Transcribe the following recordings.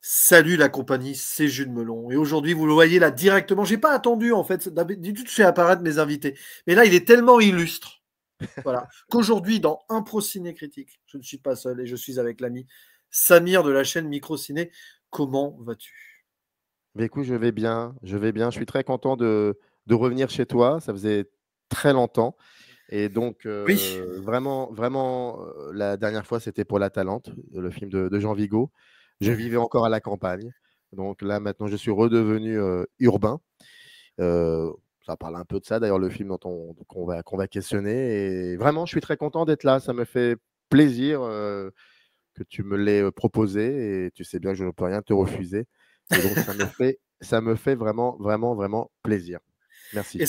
Salut la compagnie, c'est Jules Melon. Et aujourd'hui, vous le voyez là directement. J'ai pas attendu en fait d'habitude, je fais apparaître mes invités. Mais là, il est tellement illustre, voilà, qu'aujourd'hui, dans Impro Ciné Critique, je ne suis pas seul et je suis avec l'ami Samir de la chaîne Micro Ciné. Comment vas-tu? Mais écoute, je vais bien, je vais bien. Je suis très content de revenir chez toi. Ça faisait très longtemps. Et donc, Oui. vraiment, vraiment, la dernière fois, c'était pour La Talente, le film de Jean Vigo. Je vivais encore à la campagne. Donc là, maintenant, je suis redevenu urbain. Euh, Ça parle un peu de ça, d'ailleurs, le film qu'on va questionner. Et vraiment, je suis très content d'être là. Ça me fait plaisir que tu me l'aies proposé. Et tu sais bien que je ne peux rien te refuser. Et donc, ça me fait vraiment, vraiment, vraiment plaisir. Et Merci.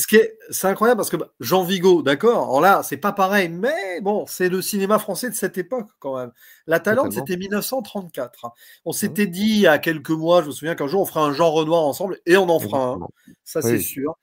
c'est incroyable parce que Jean Vigo, d'accord, alors là, c'est pas pareil, mais bon, c'est le cinéma français de cette époque quand même. La Talente, Totalement. c'était 1934. On Hein. s'était dit il y a quelques mois, je me souviens qu'un jour on fera un Jean Renoir ensemble et on en fera un, Exactement. ça c'est Oui. sûr.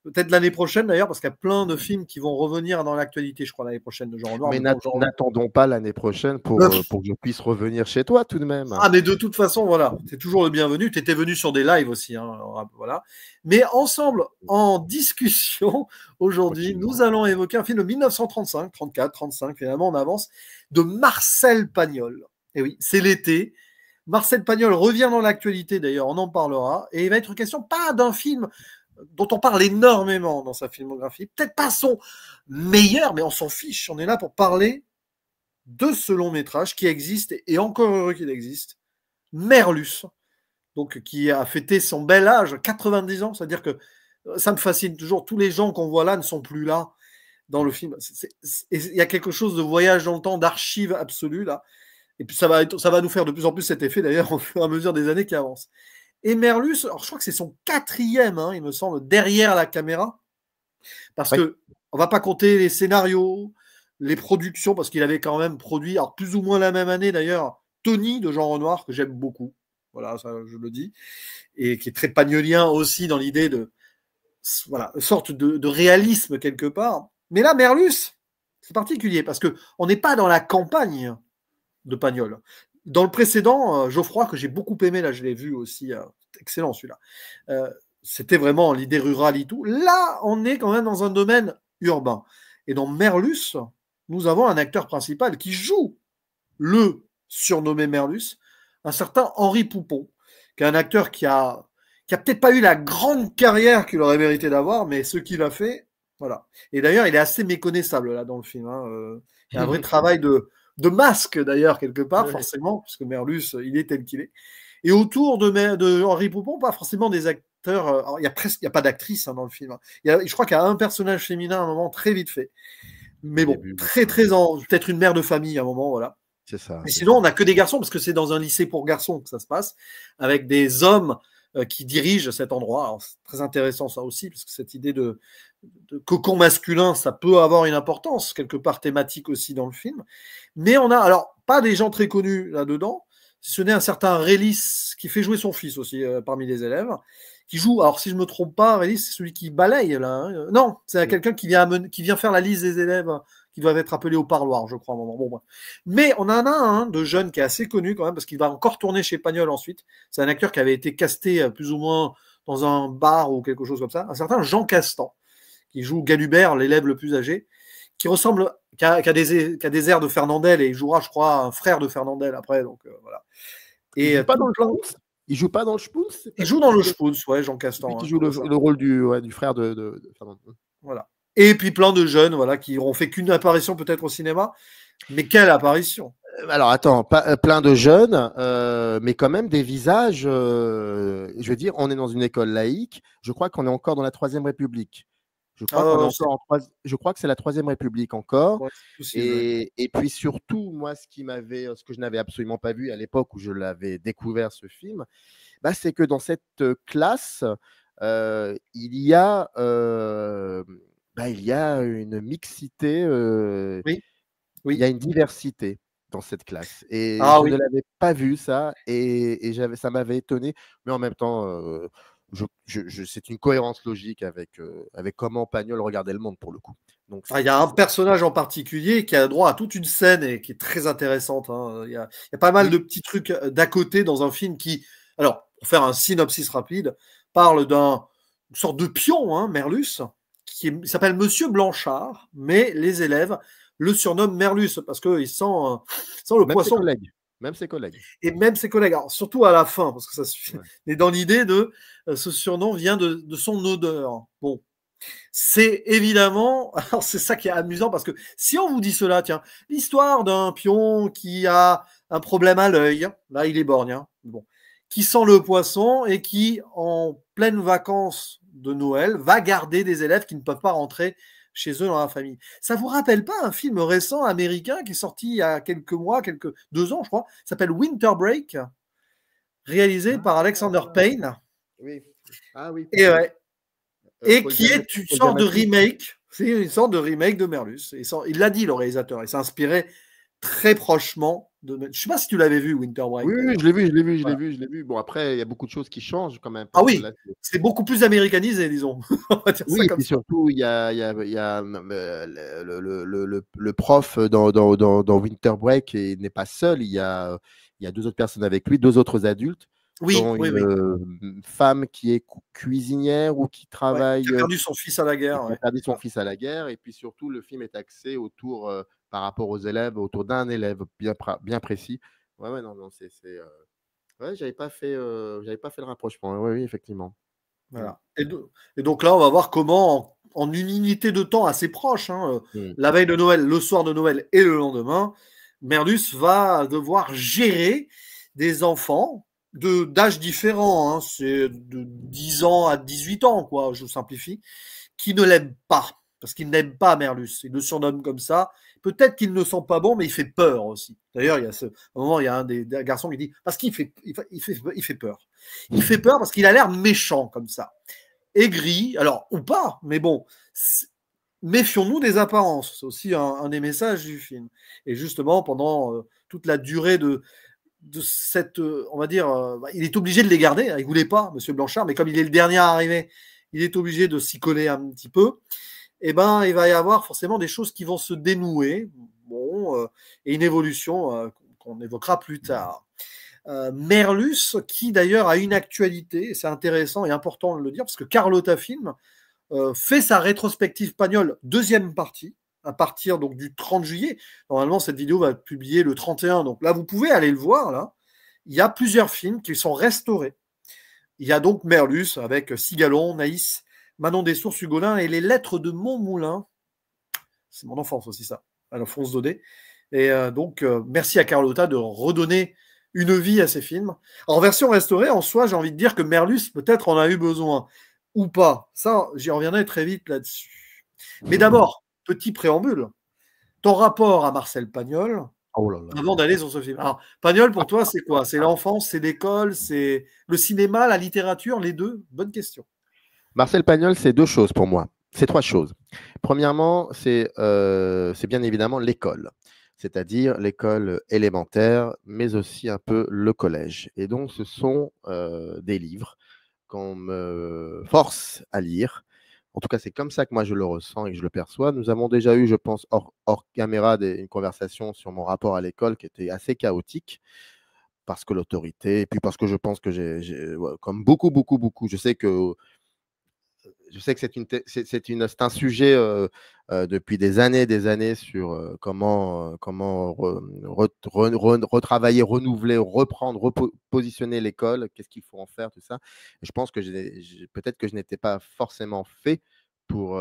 Peut-être l'année prochaine d'ailleurs, parce qu'il y a plein de films qui vont revenir dans l'actualité, je crois, l'année prochaine de Jean Renoir. Mais Mais bon, Jean Renoir. n'attendons pas l'année prochaine pour que je puisse revenir chez toi tout de même. Ah, mais de toute façon, voilà, c'est toujours le bienvenu. Tu étais venu sur des lives aussi, hein, alors, voilà. Mais ensemble, en discussion, aujourd'hui, nous Absolument. allons évoquer un film de 1935, 34, 35, finalement, on avance, de Marcel Pagnol. Et oui, c'est l'été. Marcel Pagnol revient dans l'actualité, d'ailleurs, on en parlera. Et il va être question, pas d'un film dont on parle énormément dans sa filmographie, peut-être pas son meilleur, mais on s'en fiche. On est là pour parler de ce long métrage qui existe, et encore heureux qu'il existe, Merlus, donc qui a fêté son bel âge, 90 ans, c'est-à-dire que ça me fascine toujours, tous les gens qu'on voit là ne sont plus là dans le film. Il y a quelque chose de voyage dans le temps, d'archive absolue là, et puis ça va nous faire de plus en plus cet effet d'ailleurs au fur et à mesure des années qui avancent. Et Merlus, alors je crois que c'est son quatrième, hein, il me semble, derrière la caméra, parce Oui. que on va pas compter les scénarios, les productions, parce qu'il avait quand même produit, alors plus ou moins la même année d'ailleurs, Tony de Jean Renoir, que j'aime beaucoup. Voilà, ça je le dis. Et qui est très pagnolien aussi dans l'idée de, voilà, une sorte de réalisme quelque part. Mais là, Merlus, c'est particulier parce que on n'est pas dans la campagne de Pagnol. Dans le précédent, Geoffroy, que j'ai beaucoup aimé, là je l'ai vu aussi, excellent celui-là, euh, c'était vraiment l'idée rurale et tout. Là, on est quand même dans un domaine urbain. Et dans Merlus, nous avons un acteur principal qui joue le surnommé Merlus, un certain Henri Poupon, qui est un acteur qui a peut-être pas eu la grande carrière qu'il aurait mérité d'avoir, mais ce qu'il a fait, voilà. Et d'ailleurs, il est assez méconnaissable là dans le film. Hein. Il y a un vrai travail de masque d'ailleurs quelque part, Ouais. forcément, puisque Merlus, il est tel qu'il est. Et autour de Henri Poupon, pas forcément des acteurs. Il y a pas d'actrice hein, dans le film. Hein. Je crois qu'il y a un personnage féminin à un moment très vite fait. Au Mais bon, début, très ouais. très peut-être une mère de famille à un moment, voilà. C'est ça, Et c'est sinon, on ça. n'a que des garçons, parce que c'est dans un lycée pour garçons que ça se passe, avec des hommes qui dirigent cet endroit. Alors, c'est très intéressant ça aussi, parce que cette idée de cocon masculin, ça peut avoir une importance, quelque part thématique aussi dans le film. Mais on a, alors, pas des gens très connus là-dedans, si ce n'est un certain Rélis, qui fait jouer son fils aussi parmi les élèves, qui joue, alors si je me trompe pas, Rélis, c'est celui qui balaye là. Hein. Non, c'est Mm. quelqu'un qui vient faire la liste des élèves qui doivent être appelés au parloir, je crois, à un moment. Bon, bref. Mais on en a un de jeune qui est assez connu quand même, parce qu'il va encore tourner chez Pagnol ensuite. C'est un acteur qui avait été casté plus ou moins dans un bar ou quelque chose comme ça. Un certain Jean Castan, qui joue Galubert, l'élève le plus âgé, qui ressemble, qui a des airs de Fernandel, et il jouera, je crois, un frère de Fernandel après. Donc voilà. Il Et joue pas tout dans le plein. Spoons? Il joue pas dans le Spoons? C'est Il pas joue lui dans qui le joue le... Spoons, ouais, Jean C'est lui Castan, qui hein, joue c'est ça. le rôle du frère de Fernand. Voilà. Et puis plein de jeunes, voilà, qui n'auront fait qu'une apparition peut-être au cinéma. Mais quelle apparition! Alors attends, plein de jeunes, mais quand même des visages. Je veux dire, on est dans une école laïque. Je crois qu'on est encore dans la Troisième République. Je crois qu'on est C'est encore je crois que c'est la Troisième République encore. ouais, c'est possible. Ouais. Et puis surtout, moi, ce que je n'avais absolument pas vu à l'époque où je l'avais découvert ce film, bah, c'est que dans cette classe, il y a une mixité, Oui, il y a oui. une diversité dans cette classe. Et Ah je ne oui. l'avais pas vu ça, et ça m'avait étonné, mais en même temps, c'est une cohérence logique avec comment Pagnol regardait le monde pour le coup. Donc Ah, il y a un personnage en particulier qui a droit à toute une scène et qui est très intéressante. Hein. Il y a pas mal de oui, petits trucs d'à côté dans un film qui, Alors, pour faire un synopsis rapide, parle d'une sorte de pion, hein, Merlus, il s'appelle Monsieur Blanchard, mais les élèves le surnomment Merlus parce qu'il sent le Même ses poisson. collègues. Même ses collègues. Et même ses collègues, alors, surtout à la fin, parce que ça suffit. Ouais. Mais dans l'idée de ce surnom vient de son odeur. Bon, c'est évidemment, alors c'est ça qui est amusant parce que si on vous dit cela, tiens, l'histoire d'un pion qui a un problème à l'œil, là il est borgne, hein, bon, qui sent le poisson et qui, en pleines vacances de Noël, va garder des élèves qui ne peuvent pas rentrer chez eux dans la famille. Ça vous rappelle pas un film récent américain qui est sorti il y a quelques mois, 2 ans je crois, s'appelle Winter Break, réalisé par Alexander Payne. Oui. Ah oui. Et Paul qui Giamatti, est une Paul sorte de Giamatti. remake. C'est une sorte de remake de Merlus. Il l'a dit, le réalisateur. Il s'est inspiré très prochement de. Je ne sais pas si tu l'avais vu, Winter Break, Oui, d'ailleurs. je l'ai vu, je l'ai vu, je l'ai Voilà. vu, je l'ai vu. Bon, après, il y a beaucoup de choses qui changent quand même, Ah parce que oui, là, c'est beaucoup plus américanisé, disons. On va dire ça oui, et comme puis ça. surtout, il y a le prof dans Winter Break et il n'est pas seul. Il y a deux autres personnes avec lui, deux autres adultes, Oui, dont oui, une oui. femme qui est cuisinière ou qui Ouais, qui travaille, a perdu son fils à la et guerre. qui a Ouais. perdu son Voilà. fils à la guerre. Et puis surtout, le film est axé autour, par rapport aux élèves, autour d'un élève bien précis. Ouais, ouais, non, non, ouais, j'avais pas fait le rapprochement. Oui, oui, effectivement. Mm. Voilà. Et donc là, on va voir comment, en une unité de temps assez proche, hein, Mm. la veille de Noël, le soir de Noël et le lendemain, Merlus va devoir gérer des enfants d'âges différents. Hein, c'est de 10 ans à 18 ans, quoi, je simplifie, qui ne l'aiment pas. Parce qu'ils n'aiment pas Merlus. Ils le surnomment comme ça. Peut-être qu'il ne sent pas bon, mais il fait peur aussi. D'ailleurs, à un moment, il y a un des garçons qui dit parce qu'il fait peur. Il fait peur parce qu'il a l'air méchant comme ça. Aigri, alors, ou pas, mais bon, méfions-nous des apparences. C'est aussi un des messages du film. Et justement, pendant toute la durée de cette, on va dire, il est obligé de les garder. Hein, il voulait pas, Monsieur Blanchard, mais comme il est le dernier à arriver, il est obligé de s'y coller un petit peu. Eh ben, il va y avoir forcément des choses qui vont se dénouer, bon, et une évolution qu'on évoquera plus tard. Merlus, qui d'ailleurs a une actualité, et c'est intéressant et important de le dire, parce que Carlotta Film fait sa rétrospective Pagnol, deuxième partie, à partir donc du 30 juillet. Normalement, cette vidéo va être publiée le 31, donc là, vous pouvez aller le voir, là. Il y a plusieurs films qui sont restaurés. Il y a donc Merlus, avec Cigalon, Naïs, Manon des Sources, Hugolin, et les Lettres de Montmoulin. C'est mon enfance aussi, ça, Alphonse Daudet. Et donc, merci à Carlotta de redonner une vie à ces films. En version restaurée, en soi, j'ai envie de dire que Merlus, peut-être, en a eu besoin. Ou pas. Ça, j'y reviendrai très vite là-dessus. Mais d'abord, petit préambule. Ton rapport à Marcel Pagnol, Oh là là. avant d'aller sur ce film. Alors, Pagnol, pour toi, c'est quoi? C'est l'enfance, c'est l'école, c'est le cinéma, la littérature, les deux? Bonne question. Marcel Pagnol, c'est deux choses pour moi. C'est trois choses. Premièrement, c'est bien évidemment l'école, c'est-à-dire l'école élémentaire, mais aussi un peu le collège. Et donc, ce sont des livres qu'on me force à lire. En tout cas, c'est comme ça que moi je le ressens et que je le perçois. Nous avons déjà eu, je pense, hors caméra, une conversation sur mon rapport à l'école qui était assez chaotique parce que l'autorité, et puis parce que je pense que ouais, comme beaucoup, beaucoup, beaucoup, je sais que c'est un sujet depuis des années sur comment retravailler, renouveler, reprendre, repositionner l'école, qu'est-ce qu'il faut en faire, tout ça. Et je pense que peut-être que je n'étais pas forcément fait pour,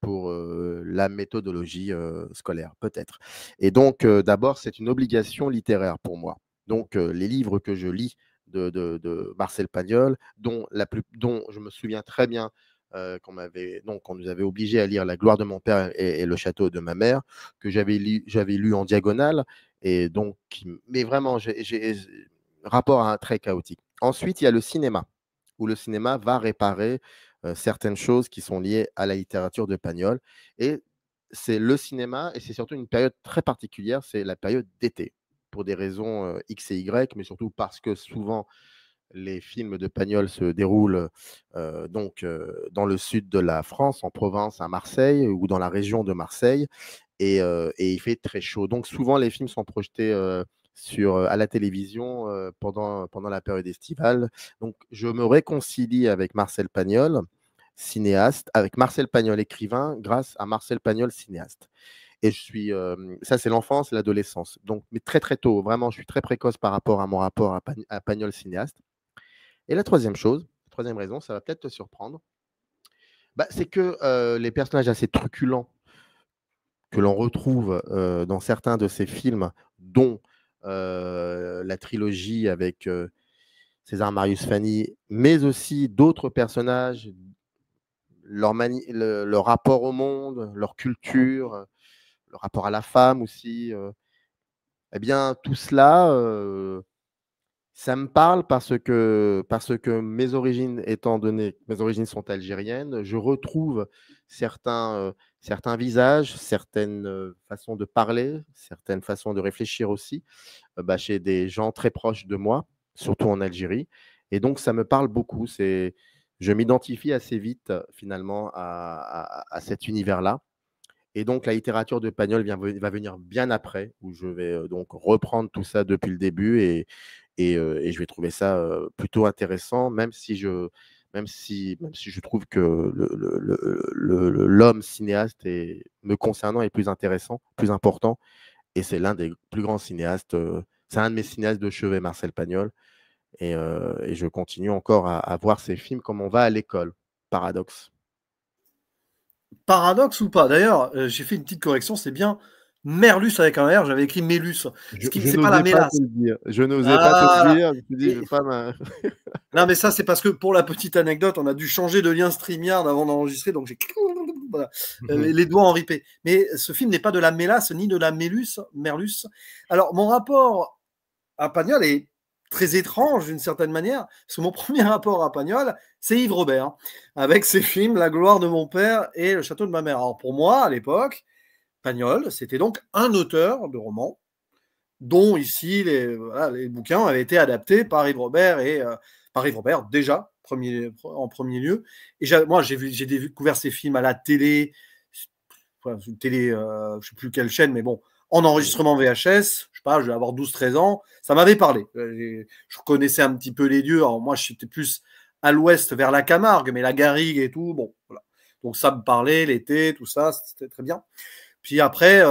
la méthodologie scolaire, peut-être. Et donc, d'abord, c'est une obligation littéraire pour moi. Donc, les livres que je lis de Marcel Pagnol, dont je me souviens très bien qu'on nous avait obligés à lire La gloire de mon père et Le château de ma mère, que j'avais lu en diagonale, et donc, mais vraiment, j'ai rapport à un très chaotique. Ensuite, il y a le cinéma, où le cinéma va réparer certaines choses qui sont liées à la littérature de Pagnol. Et c'est le cinéma, et c'est surtout une période très particulière, c'est la période d'été, pour des raisons X et Y, mais surtout parce que souvent les films de Pagnol se déroulent dans le sud de la France, en Provence, à Marseille, ou dans la région de Marseille, et il fait très chaud. Donc souvent les films sont projetés à la télévision pendant la période estivale. Donc, je me réconcilie avec Marcel Pagnol, cinéaste, avec Marcel Pagnol, écrivain, grâce à Marcel Pagnol, cinéaste. Et ça, c'est l'enfance, l'adolescence. Donc, mais très, très tôt, vraiment, je suis très précoce par rapport à mon rapport à Pagnol, cinéaste. Et la troisième raison, ça va peut-être te surprendre, c'est que les personnages assez truculents que l'on retrouve dans certains de ces films, dont la trilogie avec César Marius Fanny, mais aussi d'autres personnages, leur rapport au monde, leur culture, le rapport à la femme aussi, eh bien, tout cela, ça me parle parce que mes origines sont algériennes, je retrouve certains visages, certaines façons de parler, certaines façons de réfléchir aussi, chez des gens très proches de moi, surtout en Algérie. Et donc, ça me parle beaucoup. Je m'identifie assez vite, finalement, à cet univers-là. Et donc, la littérature de Pagnol va venir bien après, où je vais donc reprendre tout ça depuis le début et je vais trouver ça plutôt intéressant, même si je trouve que l'homme cinéaste, me concernant, est plus intéressant, plus important. Et c'est l'un des plus grands cinéastes. C'est un de mes cinéastes de chevet, Marcel Pagnol. Et je continue encore à voir ces films comme on va à l'école. Paradoxe. Paradoxe ou pas? D'ailleurs, j'ai fait une petite correction, c'est bien Merlus avec un R, j'avais écrit Mélus. Je C'est pas la n'osais pas mélasse. te le dire. Je n'osais pas te le Voilà. dire. Je me suis dit, je vais pas Non, mais ça, c'est parce que pour la petite anecdote, on a dû changer de lien StreamYard avant d'enregistrer, donc j'ai voilà, les doigts en ripé. Mais ce film n'est pas de la mélasse ni de la Merlus. Alors, mon rapport à Pagnol est très étrange d'une certaine manière, parce que mon premier rapport à Pagnol, c'est Yves Robert, avec ses films La gloire de mon père et Le château de ma mère. Alors pour moi, à l'époque, Pagnol, c'était donc un auteur de romans, dont ici les bouquins avaient été adaptés par Yves Robert, par Yves Robert déjà, en premier lieu. Et moi, j'ai découvert ces films à la télé, une télé, je ne sais plus quelle chaîne, mais bon, en enregistrement VHS, je sais pas, je vais avoir 12-13 ans, ça m'avait parlé. Je connaissais un petit peu les lieux. Alors moi, j'étais plus à l'ouest, vers la Camargue, mais la Garrigue et tout, bon, voilà. Donc ça me parlait, l'été, tout ça, c'était très bien. Puis après,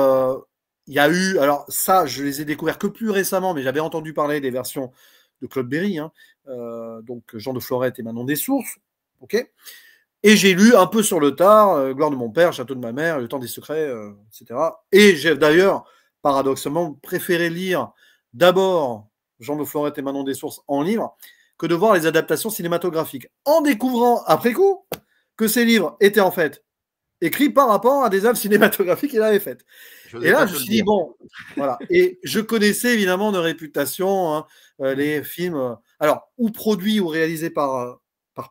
il y a eu, alors ça, je les ai découverts que plus récemment, mais j'avais entendu parler des versions de Claude Berry, hein, donc Jean de Florette et Manon des Sources, ok. Et j'ai lu un peu sur le tard, Gloire de mon père, Château de ma mère, Le temps des secrets, etc. Et j'ai d'ailleurs, paradoxalement, préféré lire d'abord Jean de Florette et Manon des Sources en livre que de voir les adaptations cinématographiques. En découvrant, après coup, que ces livres étaient en fait écrits par rapport à des œuvres cinématographiques qu'il avait faites. Et là, je me suis dit, bon, voilà. Et je connaissais évidemment de réputation les films, alors, ou produits ou réalisés par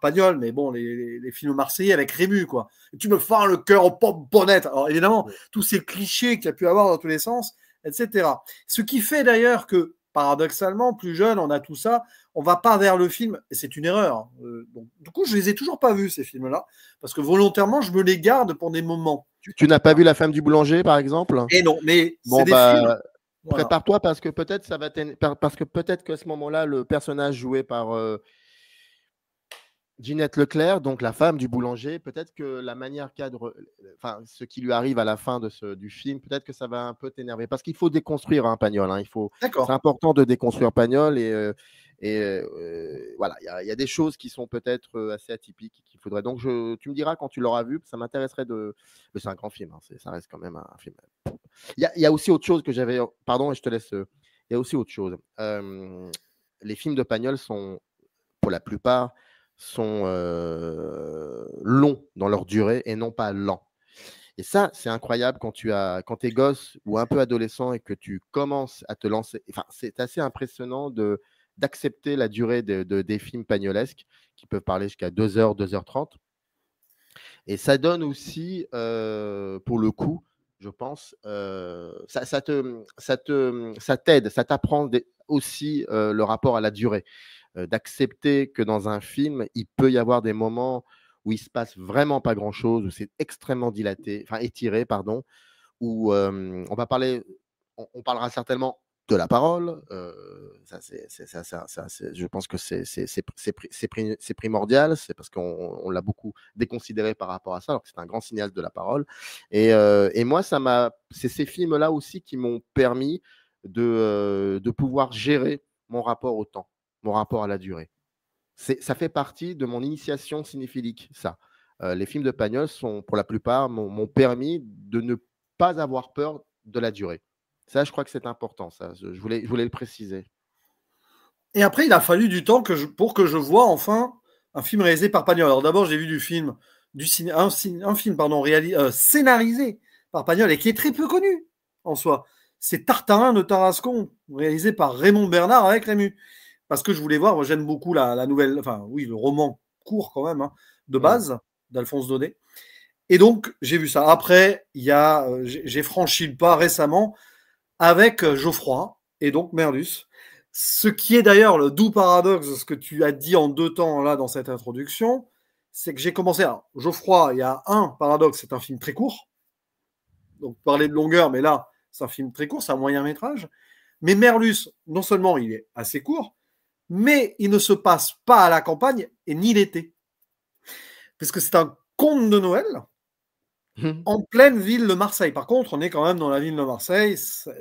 Pagnol, mais bon, les films marseillais avec Rému, quoi. Et tu me fends le cœur aux pommes bonnettes. Alors, évidemment, tous ces clichés qu'il y a pu avoir dans tous les sens, etc. Ce qui fait d'ailleurs que, paradoxalement, plus jeune, on a tout ça, on va pas vers le film, et c'est une erreur. Donc, du coup, je les ai toujours pas vus, ces films-là, parce que volontairement, je me les garde pour des moments. Tu n'as pas vu La femme du boulanger, par exemple? Et non, mais bon, c'est des films. Voilà. Prépare-toi parce que peut-être qu'à ce moment-là, le personnage joué par Ginette Leclerc, donc la femme du boulanger, peut-être que la manière ce qui lui arrive à la fin du film, peut-être que ça va un peu t'énerver. Parce qu'il faut déconstruire Pagnol. Hein, c'est important de déconstruire Pagnol voilà, il y a des choses qui sont peut-être assez atypiques qu'il faudrait. Donc, tu me diras quand tu l'auras vu, ça m'intéresserait de. Mais c'est un grand film, hein, ça reste quand même un film. Il y a aussi autre chose que j'avais. Pardon, et je te laisse. Il y a aussi autre chose. Les films de Pagnol sont, pour la plupart, sont longs dans leur durée et non pas lents. Et ça, c'est incroyable quand tu es gosse ou un peu adolescent et que tu commences à te lancer. Enfin, c'est assez impressionnant d'accepter la durée des films pagnolesques qui peuvent parler jusqu'à 2h, 2h30. Et ça donne aussi, pour le coup, je pense, ça t'aide, ça t'apprend aussi le rapport à la durée. D'accepter que dans un film, il peut y avoir des moments où il se passe vraiment pas grand-chose, où c'est extrêmement étiré, pardon, où on parlera certainement de la parole. Je pense que c'est primordial. C'est parce qu'on l'a beaucoup déconsidéré par rapport à ça, alors que c'est un grand cinéaste de la parole. Et moi, c'est ces films-là aussi qui m'ont permis de pouvoir gérer mon rapport au temps, mon rapport à la durée. Ça fait partie de mon initiation cinéphilique, ça. Les films de Pagnol pour la plupart, m'ont permis de ne pas avoir peur de la durée. Ça, je crois que c'est important. Ça, je voulais le préciser. Et après, il a fallu du temps pour que je voie enfin un film réalisé par Pagnol. Alors d'abord, j'ai vu un film scénarisé par Pagnol et qui est très peu connu en soi. C'est Tartarin de Tarascon, réalisé par Raymond Bernard avec Rému. Parce que je voulais voir, moi j'aime beaucoup la nouvelle, enfin oui, le roman court quand même, hein, de base, d'Alphonse Daudet. Et donc, j'ai vu ça. Après, j'ai franchi le pas récemment avec Geoffroy et donc Merlus. Ce qui est d'ailleurs le doux paradoxe de ce que tu as dit en 2 temps là dans cette introduction, c'est que j'ai commencé. Alors, Geoffroy, il y a un paradoxe, c'est un film très court. Donc, parler de longueur, mais là, c'est un film très court, c'est un moyen métrage. Mais Merlus, non seulement il est assez court, mais il ne se passe pas à la campagne et ni l'été. Puisque c'est un conte de Noël en pleine ville de Marseille. Par contre, on est quand même dans la ville de Marseille.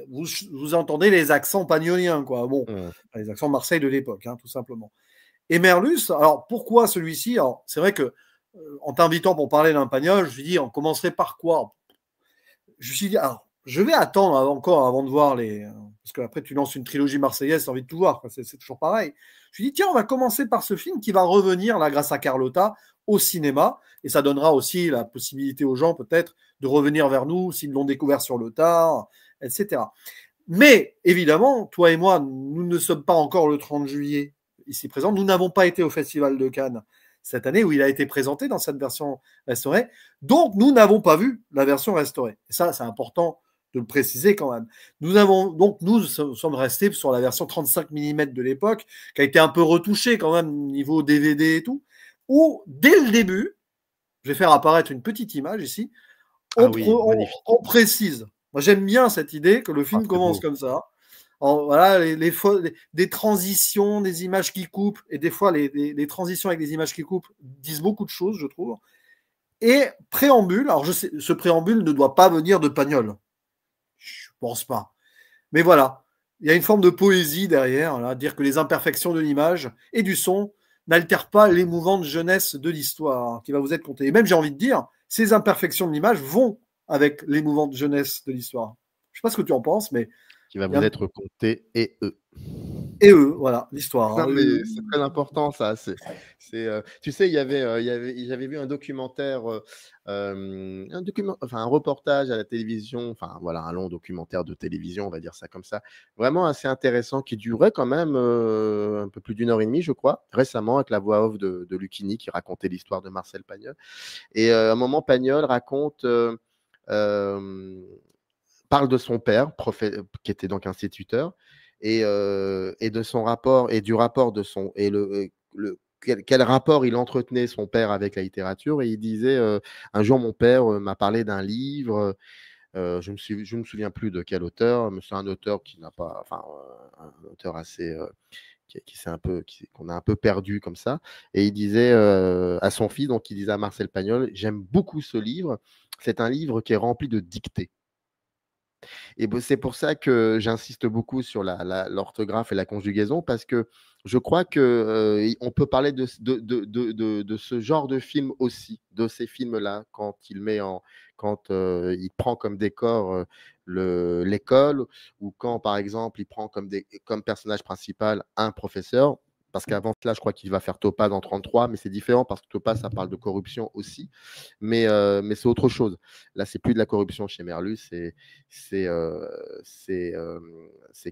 Vous entendez les accents pagnoliens, quoi. Bon, les accents de Marseille de l'époque, hein, tout simplement. Et Merlus, alors pourquoi celui-ci? Alors, c'est vrai que en t'invitant pour parler d'un Pagnol, je me suis dit, on commencerait par quoi? Je me suis dit, alors, je vais attendre encore avant de voir parce qu'après, tu lances une trilogie marseillaise, tu as envie de tout voir. C'est toujours pareil. Je me suis dit, tiens, on va commencer par ce film qui va revenir, là, grâce à Carlotta, au cinéma. Et ça donnera aussi la possibilité aux gens, peut-être, de revenir vers nous s'ils l'ont découvert sur le tard, etc. Mais, évidemment, toi et moi, nous ne sommes pas encore le 30 juillet ici présents. Nous n'avons pas été au Festival de Cannes cette année où il a été présenté dans cette version restaurée. Donc, nous n'avons pas vu la version restaurée. Et ça, c'est important de le préciser quand même. Nous sommes restés sur la version 35 mm de l'époque, qui a été un peu retouchée quand même niveau DVD et tout, où, dès le début, je vais faire apparaître une petite image ici, on précise. Moi, j'aime bien cette idée que le film commence comme ça. Voilà, des transitions, des images qui coupent, et des fois les transitions avec des images qui coupent disent beaucoup de choses, je trouve. Et préambule, alors je sais, ce préambule ne doit pas venir de Pagnol. Je pense pas. Mais voilà, il y a une forme de poésie derrière, là, dire que les imperfections de l'image et du son n'altèrent pas l'émouvante jeunesse de l'histoire qui va vous être contée. Et même, j'ai envie de dire, ces imperfections de l'image vont avec l'émouvante jeunesse de l'histoire. Je ne sais pas ce que tu en penses, mais qui va vous être compté et eux. Et eux, voilà, l'histoire. C'est très important, ça. Tu sais, j'avais vu un documentaire, un reportage à la télévision, enfin voilà, un long documentaire de télévision, on va dire ça comme ça, vraiment assez intéressant, qui durait quand même un peu plus d'1h30, je crois, récemment, avec la voix off de Lucchini, qui racontait l'histoire de Marcel Pagnol. Et à un moment, Pagnol parle de son père, qui était donc instituteur, et de son rapport, et du rapport de son, et quel rapport il entretenait son père avec la littérature. Et il disait, un jour mon père m'a parlé d'un livre, je ne me souviens plus de quel auteur, mais c'est un auteur qui n'a pas, enfin un auteur assez qu'on a un peu perdu comme ça. Et il disait à son fils, donc il disait à Marcel Pagnol, j'aime beaucoup ce livre, c'est un livre qui est rempli de dictées. Et c'est pour ça que j'insiste beaucoup sur l'orthographe et la conjugaison, parce que je crois qu'on peut parler de ce genre de film aussi, de ces films-là, quand il prend comme décor l'école, ou quand, par exemple, il prend comme personnage principal un professeur. Parce qu'avant cela, je crois qu'il va faire Topaz dans 33, mais c'est différent parce que Topaz, ça parle de corruption aussi. Mais c'est autre chose. Là, c'est plus de la corruption chez Merlus, c'est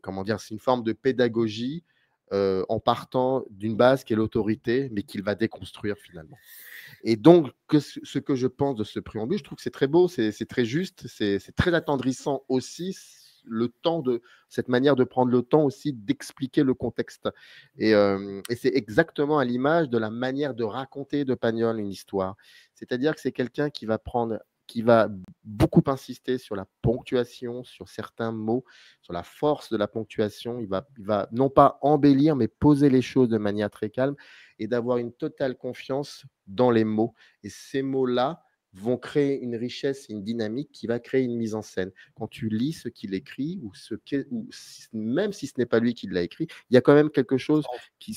comment dire, c'est une forme de pédagogie en partant d'une base qui est l'autorité, mais qu'il va déconstruire finalement. Et donc, ce que je pense de ce préambule, je trouve que c'est très beau, c'est très juste, c'est très attendrissant aussi, cette manière de prendre le temps aussi d'expliquer le contexte. Et c'est exactement à l'image de la manière de raconter de Pagnol une histoire. C'est-à-dire que c'est quelqu'un qui qui va beaucoup insister sur la ponctuation, sur certains mots, sur la force de la ponctuation. Il va non pas embellir, mais poser les choses de manière très calme et d'avoir une totale confiance dans les mots. Et ces mots-là vont créer une richesse et une dynamique qui va créer une mise en scène. Quand tu lis ce qu'il écrit, même si ce n'est pas lui qui l'a écrit, il y a quand même quelque chose qui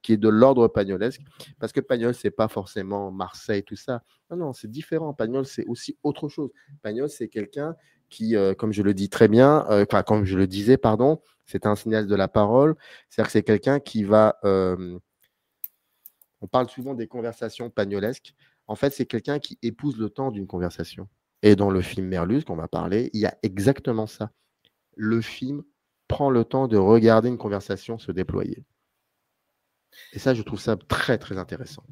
est de l'ordre pagnolesque, parce que Pagnol, c'est pas forcément Marseille, tout ça. Non, non, c'est différent. Pagnol, c'est aussi autre chose. Pagnol, c'est quelqu'un qui, comme je le dis très bien, comme je le disais, pardon, c'est un signal de la parole. C'est-à-dire que c'est quelqu'un qui va... on parle souvent des conversations pagnolesques. En fait, c'est quelqu'un qui épouse le temps d'une conversation. Et dans le film Merlus, qu'on va parler, il y a exactement ça. Le film prend le temps de regarder une conversation se déployer. Et ça, je trouve ça très, très intéressant.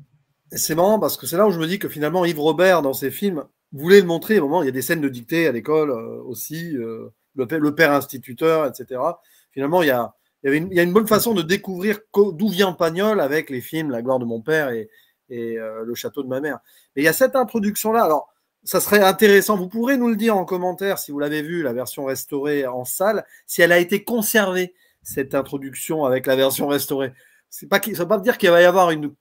Et c'est marrant parce que c'est là où je me dis que finalement, Yves Robert, dans ses films, voulait le montrer. À un moment, il y a des scènes de dictée à l'école aussi, le père instituteur, etc. Finalement, il y a une bonne façon de découvrir d'où vient Pagnol avec les films La gloire de mon père et Le château de ma mère. Mais il y a cette introduction-là. Alors, ça serait intéressant. Vous pourrez nous le dire en commentaire si vous l'avez vu, la version restaurée en salle, si elle a été conservée, cette introduction avec la version restaurée. Ça ne veut pas dire qu'il va y avoir une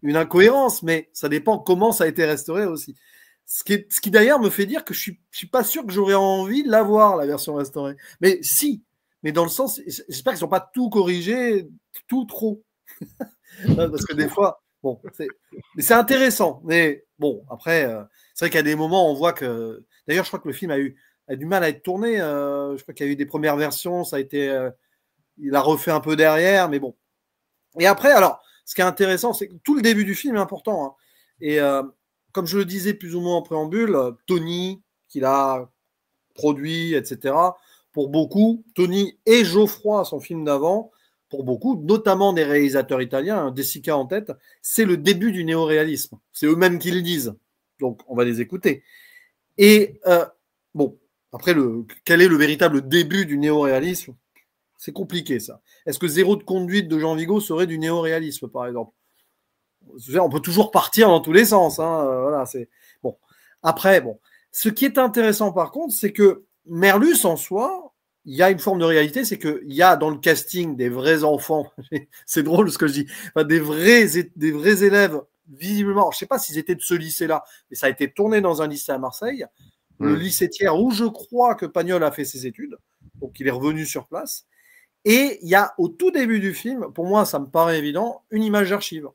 incohérence, mais ça dépend comment ça a été restauré aussi. Ce qui d'ailleurs me fait dire que je suis pas sûr que j'aurais envie de l'avoir, la version restaurée. Mais si, mais dans le sens, j'espère qu'ils n'ont pas tout corrigé, tout trop. Parce que des fois, bon, mais c'est intéressant. Mais bon, après, c'est vrai qu'il y a des moments où on voit que. D'ailleurs, je crois que le film a du mal à être tourné. Je crois qu'il y a eu des premières versions, ça a été. Il a refait un peu derrière, mais bon. Et après, alors, ce qui est intéressant, c'est que tout le début du film est important. Hein. Et comme je le disais plus ou moins en préambule, Tony, qu'il a produit, etc., pour beaucoup, Tony et Geoffroy, son film d'avant, pour beaucoup, notamment des réalisateurs italiens, hein, De Sica en tête, c'est le début du néoréalisme. C'est eux-mêmes qui le disent. Donc, on va les écouter. Et bon, après, quel est le véritable début du néoréalisme? C'est compliqué, ça. Est-ce que Zéro de conduite de Jean Vigo serait du néoréalisme, par exemple? On peut toujours partir dans tous les sens. Hein, voilà, c'est bon. Après, bon. Ce qui est intéressant, par contre, c'est que Merlus, en soi, il y a une forme de réalité, c'est qu'il y a dans le casting des vrais enfants, c'est drôle ce que je dis, enfin, des vrais élèves, visiblement, je ne sais pas s'ils étaient de ce lycée-là, mais ça a été tourné dans un lycée à Marseille, le lycée Thiers, où je crois que Pagnol a fait ses études, donc il est revenu sur place. Et il y a au tout début du film, pour moi ça me paraît évident, une image d'archive.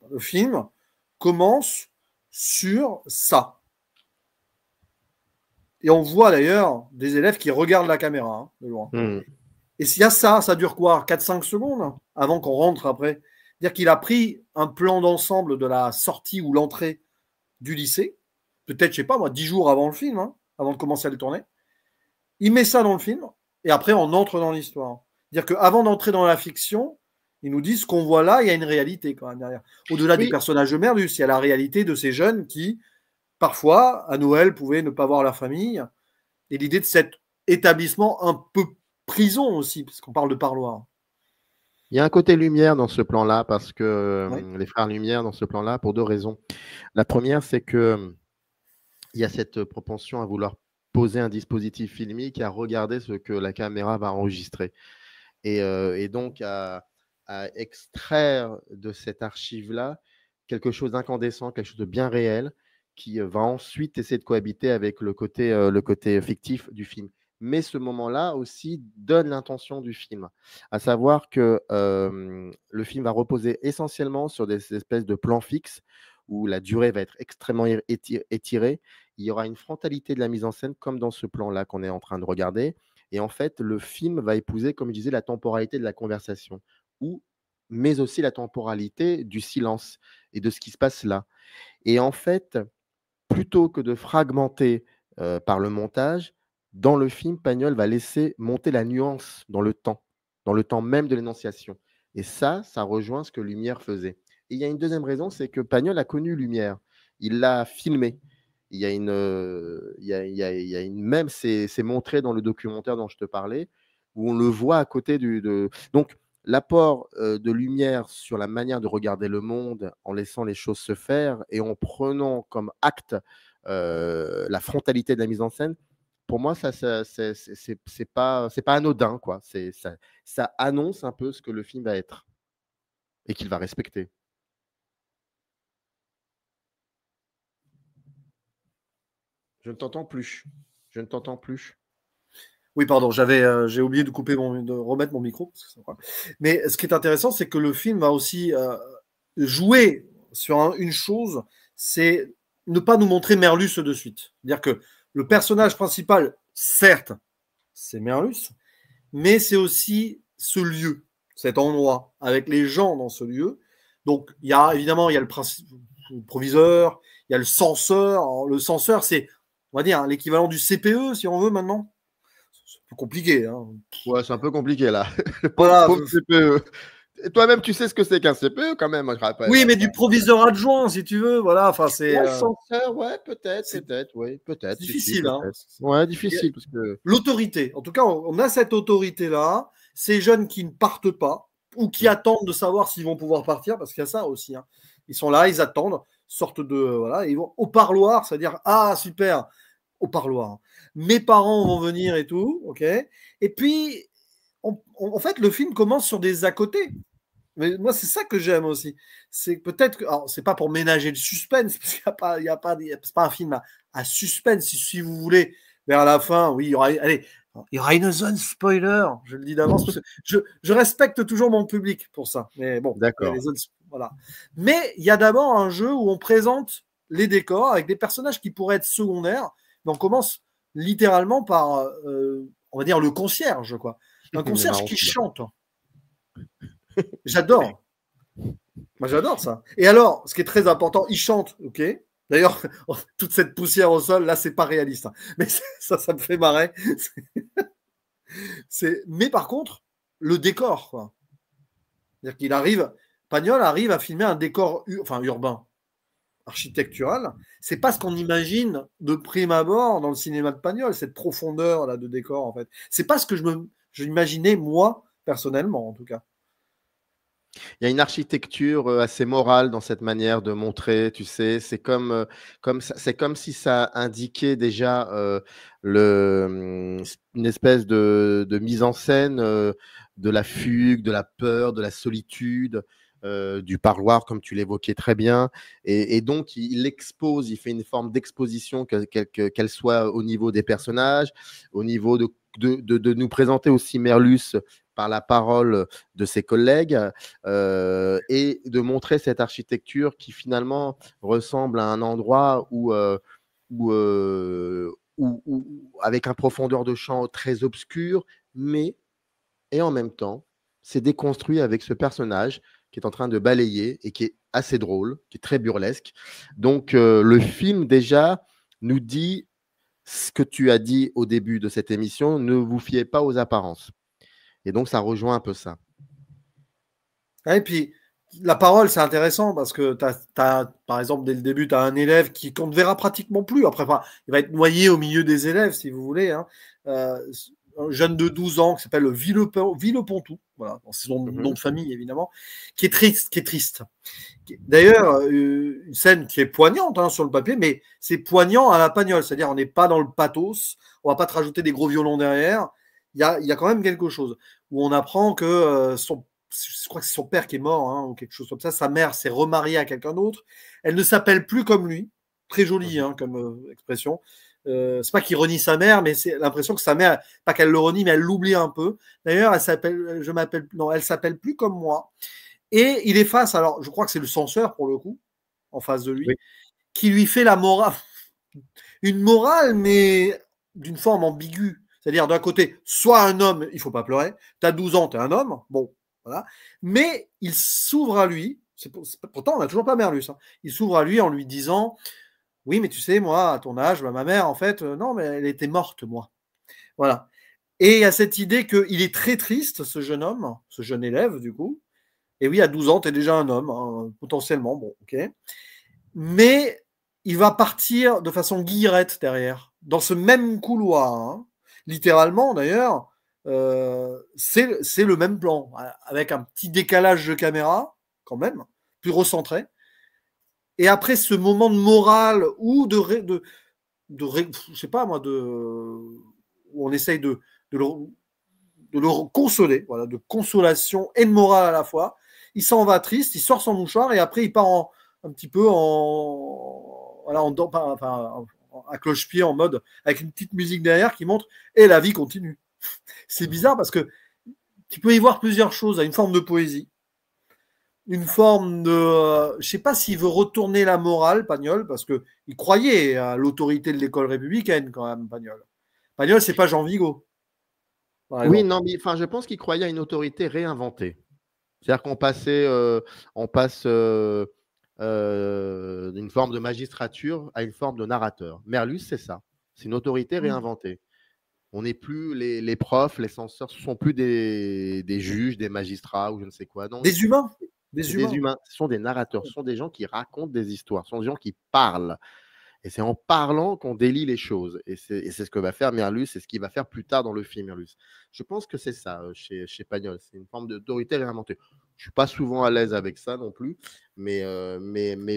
Le film commence sur ça. Et on voit d'ailleurs des élèves qui regardent la caméra hein, de loin. Et s'il y a ça, ça dure quoi 4-5 secondes avant qu'on rentre après. C'est-à-dire qu'il a pris un plan d'ensemble de la sortie ou l'entrée du lycée, peut-être, je sais pas moi, 10 jours avant le film, hein, avant de commencer à le tourner. Il met ça dans le film, et après on entre dans l'histoire. C'est-à-dire qu'avant d'entrer dans la fiction, ils nous disent qu'on voit là, il y a une réalité quand même derrière. Au-delà du personnage de Merlus, il y a la réalité de ces jeunes qui, parfois, à Noël, pouvaient ne pas voir leur famille. Et l'idée de cet établissement un peu prison aussi, parce qu'on parle de parloir. Il y a un côté lumière dans ce plan-là, parce que les frères Lumière dans ce plan-là, pour deux raisons. La première, c'est que il y a cette propension à vouloir poser un dispositif filmique, à regarder ce que la caméra va enregistrer. Et donc à extraire de cette archive-là quelque chose d'incandescent, quelque chose de bien réel, qui va ensuite essayer de cohabiter avec le côté fictif du film. Mais ce moment-là aussi donne l'intention du film, à savoir que le film va reposer essentiellement sur des espèces de plans fixes où la durée va être extrêmement étirée. Il y aura une frontalité de la mise en scène comme dans ce plan-là qu'on est en train de regarder. Et en fait, le film va épouser, comme je disais, la temporalité de la conversation, mais aussi la temporalité du silence et de ce qui se passe là. Et en fait, plutôt que de fragmenter par le montage, dans le film, Pagnol va laisser monter la nuance dans le temps même de l'énonciation. Et ça rejoint ce que Lumière faisait. Et il y a une deuxième raison, c'est que Pagnol a connu Lumière. Il l'a filmé. Il y a une même, c'est montré dans le documentaire dont je te parlais, où on le voit à côté Donc, l'apport de Lumière sur la manière de regarder le monde en laissant les choses se faire et en prenant comme acte la frontalité de la mise en scène, pour moi, c'est pas anodin, quoi. Ça annonce un peu ce que le film va être et qu'il va respecter. Je ne t'entends plus. Je ne t'entends plus. Oui, pardon, j'ai oublié de de remettre mon micro. Mais ce qui est intéressant, c'est que le film va aussi jouer sur une chose, c'est ne pas nous montrer Merlus de suite. C'est-à-dire que le personnage principal, certes, c'est Merlus, mais c'est aussi ce lieu, cet endroit, avec les gens dans ce lieu. Donc, évidemment, il y a le proviseur, il y a le censeur. Alors, le censeur, c'est, on va dire, l'équivalent du CPE, si on veut maintenant. C'est un peu compliqué. Hein. Ouais, c'est un peu compliqué là. Voilà. Pauvre CPE. Et toi-même, tu sais ce que c'est qu'un CPE quand même, je rappelle. Oui, mais du proviseur adjoint, si tu veux. Voilà, enfin, c'est. Ouais, censeur, ouais, peut-être, oui, C'est peut-être. difficile. Hein. Ouais, difficile. Parce que... L'autorité. En tout cas, on a cette autorité-là. Ces jeunes qui ne partent pas ou qui attendent de savoir s'ils vont pouvoir partir, parce qu'il y a ça aussi. Hein. Ils sont là, ils attendent, sortent de. Voilà, ils vont au parloir, c'est-à-dire, ah, super, au parloir. Mes parents vont venir et tout, ok. Et puis, en fait, le film commence sur des à côté. Mais moi, c'est ça que j'aime aussi. C'est peut-être que. Alors, c'est pas pour ménager le suspense, parce qu'il y a pas, c'est pas un film à suspense, si vous voulez. Vers la fin, oui, il y aura une zone spoiler, je le dis d'avance, parce que je respecte toujours mon public pour ça. Mais bon, d'accord. Voilà. Mais il y a d'abord un jeu où on présente les décors avec des personnages qui pourraient être secondaires, mais on commence littéralement par, on va dire, le concierge, quoi. Un concierge qui chante. J'adore. Moi, j'adore ça. Et alors, ce qui est très important, il chante, ok. D'ailleurs, toute cette poussière au sol, là, c'est pas réaliste. Hein. Mais ça me fait marrer. Mais par contre, le décor, quoi. C'est-à-dire qu'il arrive, Pagnol arrive à filmer un décor urbain, architectural. C'est pas ce qu'on imagine de prime abord dans le cinéma de Pagnol, cette profondeur là de décor, en fait. C'est pas ce que je imaginais, moi, personnellement, en tout cas. Il y a une architecture assez morale dans cette manière de montrer, tu sais, c'est comme si ça indiquait déjà une espèce de mise en scène de la fugue, de la peur, de la solitude, du parloir, comme tu l'évoquais très bien. Et donc, il expose, il fait une forme d'exposition, qu'elle soit au niveau des personnages, au niveau de nous présenter aussi Merlus par la parole de ses collègues et de montrer cette architecture qui finalement ressemble à un endroit où, avec un profondeur de champ très obscur, mais et en même temps, c'est déconstruit avec ce personnage qui est en train de balayer et qui est assez drôle, qui est très burlesque. Donc le film déjà nous dit ce que tu as dit au début de cette émission, ne vous fiez pas aux apparences. Et donc, ça rejoint un peu ça. Et puis, la parole, c'est intéressant parce que par exemple, dès le début, tu as un élève qu'on ne verra pratiquement plus. Après, il va être noyé au milieu des élèves, si vous voulez. Hein. Un jeune de 12 ans qui s'appelle Villepontou, voilà, c'est son nom de famille, évidemment, qui est triste. D'ailleurs, une scène qui est poignante hein, sur le papier, mais c'est poignant à la Pagnol, c'est-à-dire on n'est pas dans le pathos, on va pas te rajouter des gros violons derrière. Il y a quand même quelque chose où on apprend que je crois que c'est son père qui est mort hein, ou quelque chose comme ça. Sa mère s'est remariée à quelqu'un d'autre. Elle ne s'appelle plus comme lui. Très joli hein, comme expression. C'est pas qu'il renie sa mère, mais c'est l'impression que sa mère, pas qu'elle le renie, mais elle l'oublie un peu. D'ailleurs, elle s'appelle plus comme moi. Et il est face, alors je crois que c'est le censeur pour le coup, en face de lui, qui lui fait la morale. Une morale, mais d'une forme ambiguë. C'est-à-dire, d'un côté, soit un homme, il ne faut pas pleurer. Tu as 12 ans, tu es un homme. Bon, voilà. Mais il s'ouvre à lui. Pourtant, on n'a toujours pas Merlus. Hein. Il s'ouvre à lui en lui disant oui, mais tu sais, moi, à ton âge, ma mère, en fait, non, mais elle était morte, moi. Voilà. Et il y a cette idée qu'il est très triste, ce jeune homme, ce jeune élève, du coup. Et oui, à 12 ans, tu es déjà un homme, hein, potentiellement. Bon, ok. Mais il va partir de façon guillerette derrière, dans ce même couloir. Hein. Littéralement, d'ailleurs, c'est le même plan, avec un petit décalage de caméra, quand même, plus recentré. Et après ce moment de morale ou je sais pas moi, où on essaye de le consoler, voilà, de consolation et de morale à la fois. Il s'en va triste, il sort son mouchoir et après il part un petit peu voilà, à cloche-pied en mode avec une petite musique derrière qui montre et la vie continue. C'est bizarre parce que tu peux y voir plusieurs choses, une forme de poésie, une forme de, je sais pas s'il veut retourner la morale, Pagnol, parce que il croyait à l'autorité de l'école républicaine quand même, Pagnol. Pagnol, c'est pas Jean Vigo, par Oui, exemple. non, mais enfin, je pense qu'il croyait à une autorité réinventée. C'est-à-dire on passe d'une forme de magistrature à une forme de narrateur. Merlus, c'est ça. C'est une autorité réinventée. On n'est plus les profs, les censeurs, ce ne sont plus des juges, des magistrats ou je ne sais quoi. Non, Des humains, c'est des des humains. humains, ce sont des narrateurs, ce sont des gens qui racontent des histoires, ce sont des gens qui parlent. Et c'est en parlant qu'on délie les choses. Et c'est ce que va faire Merlus, c'est ce qu'il va faire plus tard dans le film Merlus. Je pense que c'est ça chez Pagnol. C'est une forme d'autorité réinventée. Je ne suis pas souvent à l'aise avec ça non plus, mais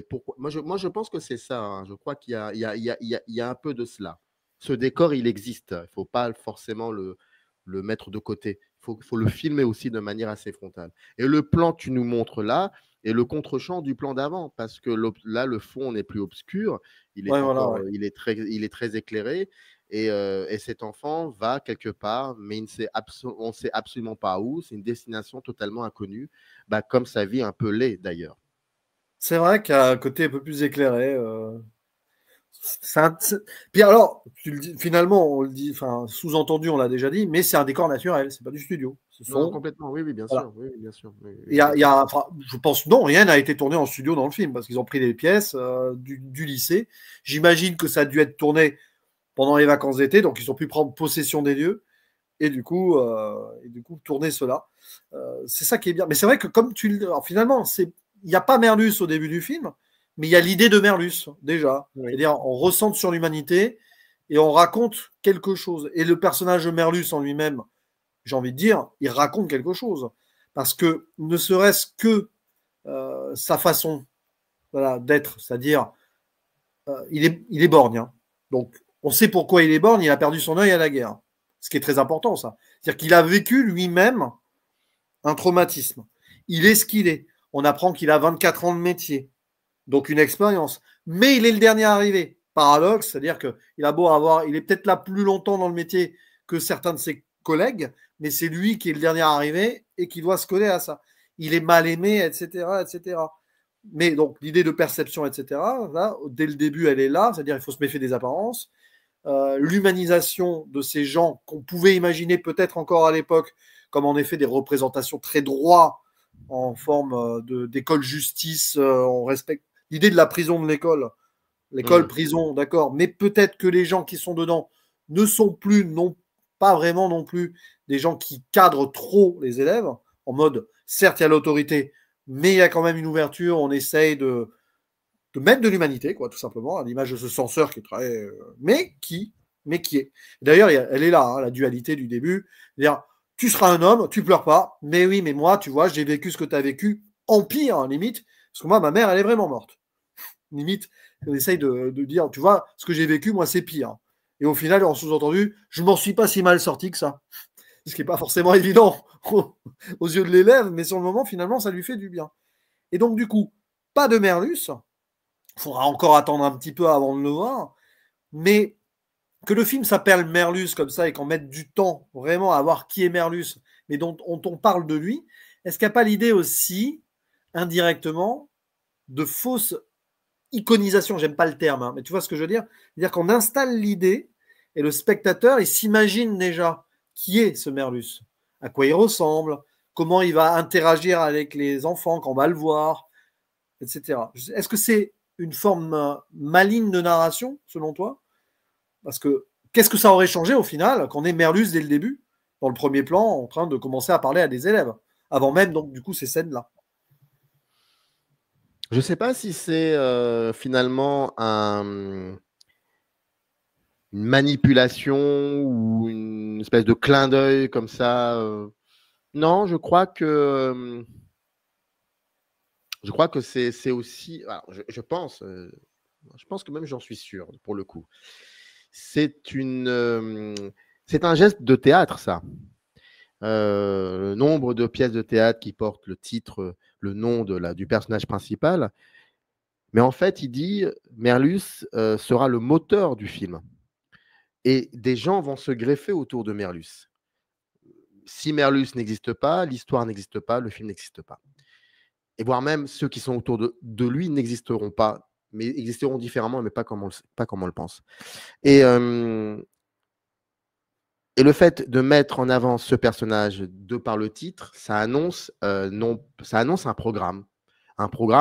pourquoi moi, je pense que c'est ça. Hein. Je crois qu'il y a un peu de cela. Ce décor, il existe. Il ne faut pas forcément le mettre de côté. Il faut le filmer aussi de manière assez frontale. Et le plan que tu nous montres là est le contre-champ du plan d'avant, parce que là, le fond n'est plus obscur, il est Ouais, voilà, encore, ouais. il est très éclairé, et cet enfant va quelque part, mais on ne sait absolument pas où. C'est une destination totalement inconnue, bah, comme sa vie un peu l'est d'ailleurs. C'est vrai qu'il y a un côté un peu plus éclairé. Puis alors, tu le dis, finalement, on le dit, enfin, sous-entendu, on l'a déjà dit, mais c'est un décor naturel, c'est pas du studio. Ce Non, sont, complètement, oui, oui, bien voilà. sûr, oui, oui, bien sûr, oui, Il oui, y a, il y complètement. a- enfin, je pense, non, rien n'a été tourné en studio dans le film, parce qu'ils ont pris des pièces du lycée. J'imagine que ça a dû être tourné pendant les vacances d'été, donc ils ont pu prendre possession des lieux et du coup tourner cela. C'est ça qui est bien. Mais c'est vrai que comme tu le, alors, finalement, il n'y a pas Merlus au début du film, mais il y a l'idée de Merlus déjà. Oui. C'est-à-dire on ressent sur l'humanité et on raconte quelque chose. Et le personnage de Merlus en lui-même, j'ai envie de dire, il raconte quelque chose parce que ne serait-ce que sa façon, voilà, d'être, c'est-à-dire il est borgne. Hein. Donc on sait pourquoi il est borgne. Il a perdu son œil à la guerre, ce qui est très important, ça. C'est-à-dire qu'il a vécu lui-même un traumatisme. Il est ce qu'il est. On apprend qu'il a 24 ans de métier, donc une expérience. Mais il est le dernier arrivé. Paradoxe, c'est-à-dire qu'il a beau avoir, il est peut-être là plus longtemps dans le métier que certains de ses collègues, mais c'est lui qui est le dernier arrivé et qui doit se coller à ça. Il est mal aimé, etc., etc. Mais donc l'idée de perception, etc., là, dès le début, elle est là, c'est-à-dire il faut se méfier des apparences. L'humanisation de ces gens qu'on pouvait imaginer peut-être encore à l'époque comme en effet des représentations très droits en forme d'école justice, on respecte l'idée de la prison de l'école Mm. prison, d'accord, mais peut-être que les gens qui sont dedans ne sont plus, non pas vraiment non plus, des gens qui cadrent trop les élèves, en mode, certes il y a l'autorité, mais il y a quand même une ouverture, on essaye de mettre de l'humanité, quoi, tout simplement, à l'image de ce censeur qui est très. Mais qui est. D'ailleurs, elle est là, hein, la dualité du début. C'est-à-dire, tu seras un homme, tu pleures pas, mais oui, mais moi, tu vois, j'ai vécu ce que tu as vécu, en pire, hein, limite, parce que moi, ma mère, elle est vraiment morte. Limite, on essaye de dire, tu vois, ce que j'ai vécu, moi, c'est pire. Et au final, en sous-entendu, je m'en suis pas si mal sorti que ça. Ce qui n'est pas forcément évident aux yeux de l'élève, mais sur le moment, finalement, ça lui fait du bien. Et donc, du coup, pas de Merlus, il faudra encore attendre un petit peu avant de le voir, mais que le film s'appelle Merlus comme ça et qu'on mette du temps vraiment à voir qui est Merlus, mais dont on parle de lui, est-ce qu'il n'y a pas l'idée aussi, indirectement, de fausse iconisation, j'aime pas le terme, hein, mais tu vois ce que je veux dire. C'est-à-dire qu'on installe l'idée et le spectateur, il s'imagine déjà qui est ce Merlus, à quoi il ressemble, comment il va interagir avec les enfants quand on va le voir, etc. Est-ce que c'est une forme maligne de narration, selon toi? Parce que qu'est-ce que ça aurait changé au final qu'on ait Merlus dès le début, dans le premier plan, en train de commencer à parler à des élèves, avant même donc du coup ces scènes-là. Je ne sais pas si c'est finalement une manipulation ou une espèce de clin d'œil comme ça. Non, je crois que Je crois que c'est aussi, alors, je pense que même j'en suis sûr, pour le coup. C'est un geste de théâtre, ça. Le nombre de pièces de théâtre qui portent le titre, le nom du personnage principal. Mais en fait, il dit Merluce sera le moteur du film. Et des gens vont se greffer autour de Merluce. Si Merluce n'existe pas, l'histoire n'existe pas, le film n'existe pas. Et voire même ceux qui sont autour de lui n'existeront pas, mais existeront différemment, mais pas comme on le pense. Et le fait de mettre en avant ce personnage de par le titre, ça annonce un programme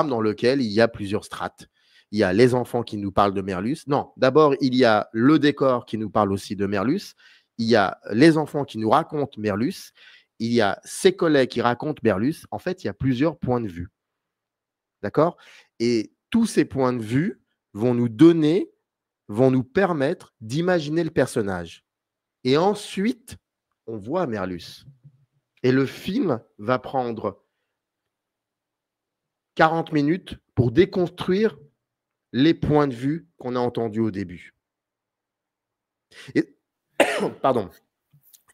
dans lequel il y a plusieurs strates. Il y a les enfants qui nous parlent de Merluce. Non, d'abord, il y a le décor qui nous parle aussi de Merluce. Il y a les enfants qui nous racontent Merluce. Il y a ses collègues qui racontent Merluce. En fait, il y a plusieurs points de vue. D'accord? Et tous ces points de vue vont nous permettre d'imaginer le personnage. Et ensuite, on voit Merluce. Et le film va prendre 40 minutes pour déconstruire les points de vue qu'on a entendus au début. Et, pardon.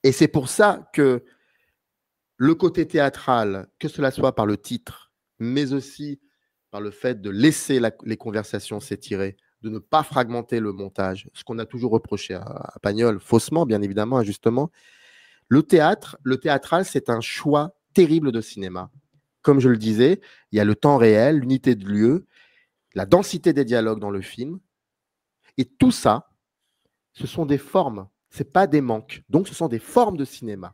Et c'est pour ça que le côté théâtral, que cela soit par le titre, mais aussi par le fait de laisser les conversations s'étirer, de ne pas fragmenter le montage, ce qu'on a toujours reproché à Pagnol, faussement, bien évidemment, injustement. Le théâtral, c'est un choix terrible de cinéma. Comme je le disais, il y a le temps réel, l'unité de lieu, la densité des dialogues dans le film. Et tout ça, ce sont des formes, ce n'est pas des manques. Donc, ce sont des formes de cinéma.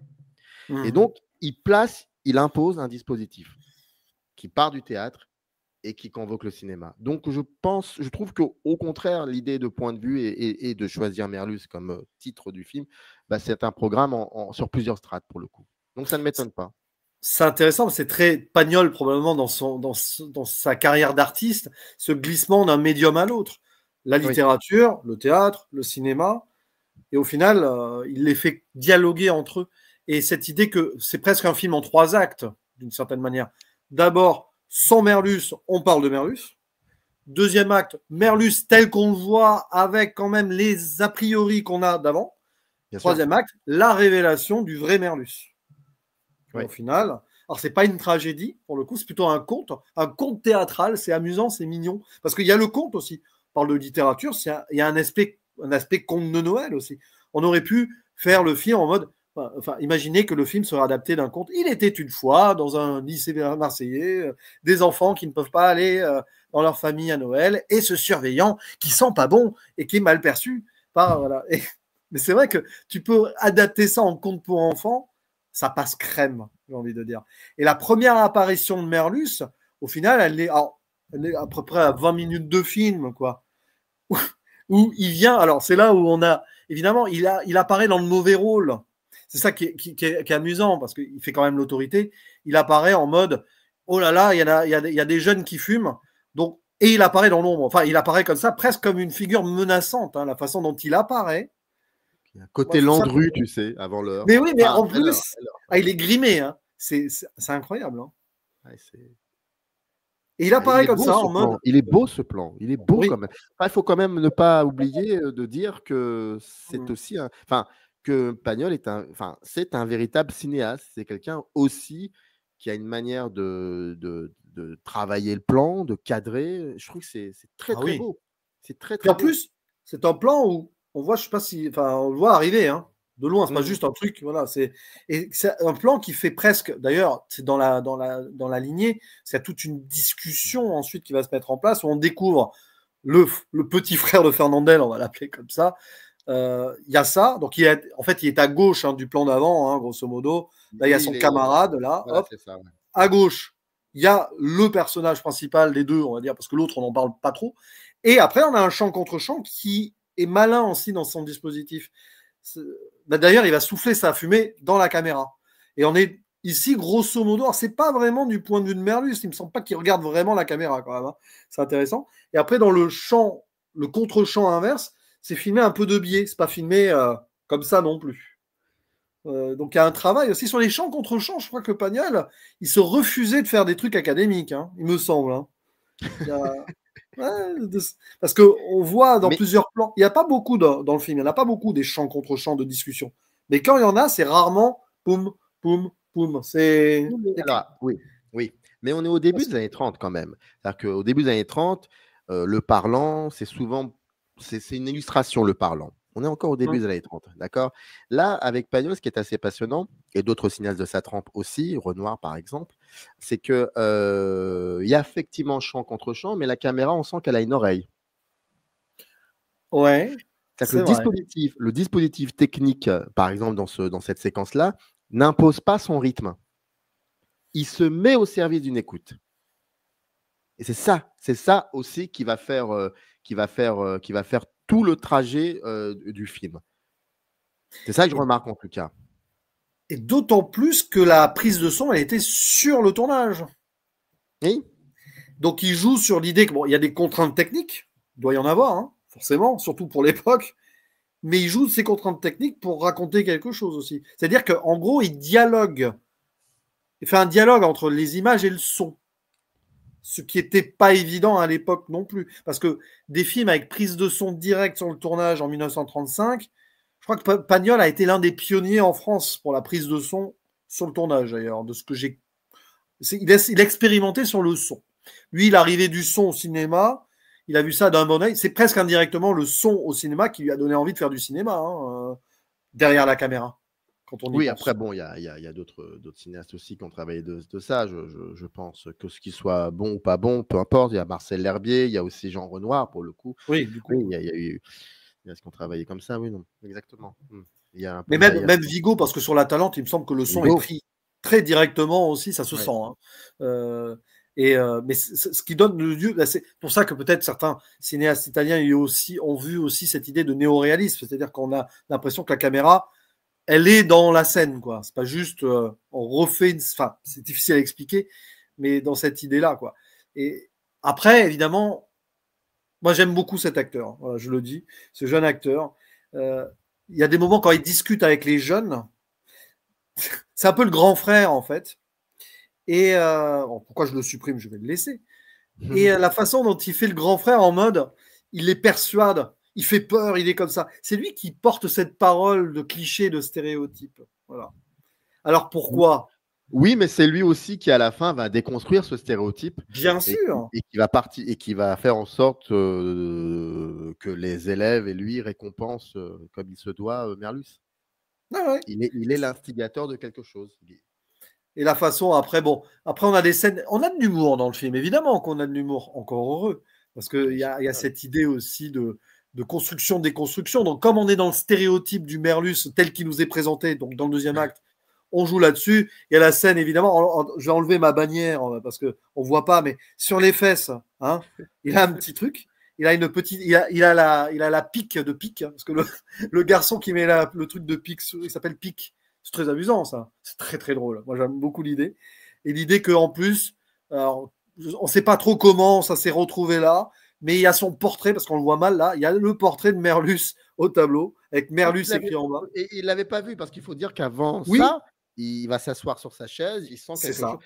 Et donc, il impose un dispositif qui part du théâtre et qui convoque le cinéma. Donc, je trouve qu'au contraire, l'idée de point de vue et de choisir Merluce comme titre du film, c'est un programme sur plusieurs strates pour le coup. Donc, ça ne m'étonne pas. C'est intéressant, c'est très Pagnol probablement dans sa carrière d'artiste, ce glissement d'un médium à l'autre. La littérature, le théâtre, le cinéma, et au final, il les fait dialoguer entre eux. Et cette idée que c'est presque un film en 3 actes, d'une certaine manière. D'abord, sans Merluce, on parle de Merluce. Deuxième acte, Merluce tel qu'on le voit, avec quand même les a priori qu'on a d'avant. Troisième acte, la révélation du vrai Merluce. Au final, alors c'est pas une tragédie, pour le coup, c'est plutôt un conte théâtral, c'est amusant, c'est mignon. Parce qu'il y a le conte aussi. On parle de littérature, il y a un aspect conte de Noël aussi. On aurait pu faire le film en mode, imaginez que le film serait adapté d'un conte. Il était une fois dans un lycée marseillais, des enfants qui ne peuvent pas aller dans leur famille à Noël, et ce surveillant qui sent pas bon et qui est mal perçu. Voilà. Mais c'est vrai que tu peux adapter ça en conte pour enfants, ça passe crème, j'ai envie de dire. Et la première apparition de Merluce, au final, elle est à peu près à 20 minutes de film, quoi. Où il vient, alors c'est là où on a, évidemment, il apparaît dans le mauvais rôle. C'est ça qui est amusant, parce qu'il fait quand même l'autorité. Il apparaît en mode, oh là là, il y a des jeunes qui fument, donc, et il apparaît dans l'ombre. Enfin, il apparaît comme ça, presque comme une figure menaçante, hein, la façon dont il apparaît. Côté Landru, tu sais, avant l'heure. Mais oui, mais en plus, il est grimé. Hein. C'est incroyable. Hein. Ouais, et il apparaît comme ça en mode. Il est beau ce plan. Il est beau quand même. Il faut quand même ne pas oublier de dire que c'est aussi que Pagnol c'est un véritable cinéaste. C'est quelqu'un aussi qui a une manière de travailler le plan, de cadrer. Je trouve que c'est très très beau. C'est très très beau. En plus, c'est un plan où on voit, je sais pas si, on le voit arriver, hein, de loin, c'est pas juste un truc, voilà, c'est un plan qui fait presque, d'ailleurs, c'est dans la lignée, c'est toute une discussion ensuite qui va se mettre en place où on découvre le petit frère de Fernandel, on va l'appeler comme ça. Il y a ça, donc il est à gauche du plan d'avant, hein, grosso modo. Là, il y a son camarade, là, voilà, hop. Ça, ouais. À gauche, il y a le personnage principal des deux, on va dire, parce que l'autre, on n'en parle pas trop. Et après, on a un champ contre champ qui est malin aussi dans son dispositif. D'ailleurs, il va souffler sa fumée dans la caméra. Et on est ici, grosso modo, alors c'est pas vraiment du point de vue de Merluce, il me semble pas qu'il regarde vraiment la caméra quand même. Hein. C'est intéressant. Et après, dans le contre-champ inverse, c'est filmé un peu de biais. C'est pas filmé comme ça non plus. Donc il y a un travail aussi sur les chants contre chants. Je crois que Pagnol, il se refusait de faire des trucs académiques, hein, il me semble. Hein. Il y a... ouais, parce qu'on voit dans plusieurs plans, il n'y a pas beaucoup dans le film, il n'y en a pas beaucoup des chants contre chants de discussion. Mais quand il y en a, c'est rarement poum, poum, poum. C'est... Alors, oui. Mais on est au début des années 30 quand même. C'est-à-dire qu'au début des années 30, le parlant, c'est souvent, c'est une illustration, le parlant. On est encore au début des années 30, d'accord? Là, avec Pagnol, ce qui est assez passionnant, et d'autres cinéastes de sa trempe aussi, Renoir par exemple, c'est qu'il y a effectivement chant contre chant, mais la caméra, on sent qu'elle a une oreille. Ouais, c'est-à-dire que le dispositif technique, par exemple, dans cette séquence-là, n'impose pas son rythme. Il se met au service d'une écoute. Et c'est ça aussi qui va faire tout le trajet du film. C'est ça que je remarque en tout cas. Et d'autant plus que la prise de son, elle était sur le tournage. Oui. Donc il joue sur l'idée que bon, il y a des contraintes techniques, il doit y en avoir, hein, forcément, surtout pour l'époque. Mais il joue ces contraintes techniques pour raconter quelque chose aussi. C'est-à-dire qu'en gros, il dialogue. Il fait un dialogue entre les images et le son. Ce qui n'était pas évident à l'époque non plus. Parce que des films avec prise de son directe sur le tournage en 1935, je crois que Pagnol a été l'un des pionniers en France pour la prise de son sur le tournage, d'ailleurs, de ce que j'ai. Il a expérimenté sur le son. Lui, l'arrivée du son au cinéma, il a vu ça d'un bon oeil. C'est presque indirectement le son au cinéma qui lui a donné envie de faire du cinéma, hein, derrière la caméra. Quand on y pense. Après, bon, il y a d'autres cinéastes aussi qui ont travaillé de ça. Je pense que ce qui soit bon ou pas bon, peu importe. Il y a Marcel L'Herbier, il y a aussi Jean Renoir, pour le coup. Oui, du coup. Oui, il y a ce qui ont travaillé comme ça, oui, non, exactement. Mais même Vigo, parce que sur La Talente, il me semble que le son est pris très directement aussi, ça se sent. Hein. Mais ce qui donne le lieu, c'est pour ça que peut-être certains cinéastes italiens ont vu aussi cette idée de néoréalisme, c'est-à-dire qu'on a l'impression que la caméra, elle est dans la scène, quoi. C'est pas juste on refait enfin, c'est difficile à expliquer, mais dans cette idée-là, quoi. Et après, évidemment, moi j'aime beaucoup cet acteur, voilà, je le dis, ce jeune acteur. Il y a des moments quand il discute avec les jeunes, c'est un peu le grand frère en fait. Et pourquoi je le supprime, je vais le laisser. Et la façon dont il fait le grand frère en mode, il les persuade, il fait peur, il est comme ça. C'est lui qui porte cette parole de cliché, de stéréotype. Voilà. Alors pourquoi? Oui, mais c'est lui aussi qui, à la fin, va déconstruire ce stéréotype. Bien sûr. Et qui va faire en sorte que les élèves et lui récompensent comme il se doit Merlus. Ah ouais. Il est l'instigateur de quelque chose. Et la façon, après on a des scènes, on a de l'humour dans le film, évidemment qu'on a de l'humour, encore heureux, parce qu'il y a cette idée aussi de construction, déconstruction. Donc, comme on est dans le stéréotype du Merlus tel qu'il nous est présenté, donc dans le deuxième acte, on joue là-dessus. Il y a la scène, évidemment, je vais enlever ma bannière parce qu'on ne voit pas, mais sur les fesses, hein, il a un petit truc. Il a une petite, il a la pique de pique, hein, parce que le garçon qui met le truc de pique, il s'appelle Pique. C'est très amusant, ça. C'est très, très drôle. Moi, j'aime beaucoup l'idée. Et l'idée qu'en plus, alors, on ne sait pas trop comment ça s'est retrouvé là, mais il y a son portrait, parce qu'on le voit mal là, il y a le portrait de Merlus au tableau, avec Merlus écrit en bas. Et il ne l'avait pas vu, parce qu'il faut dire qu'avant ça, il va s'asseoir sur sa chaise, il sent quelque chose.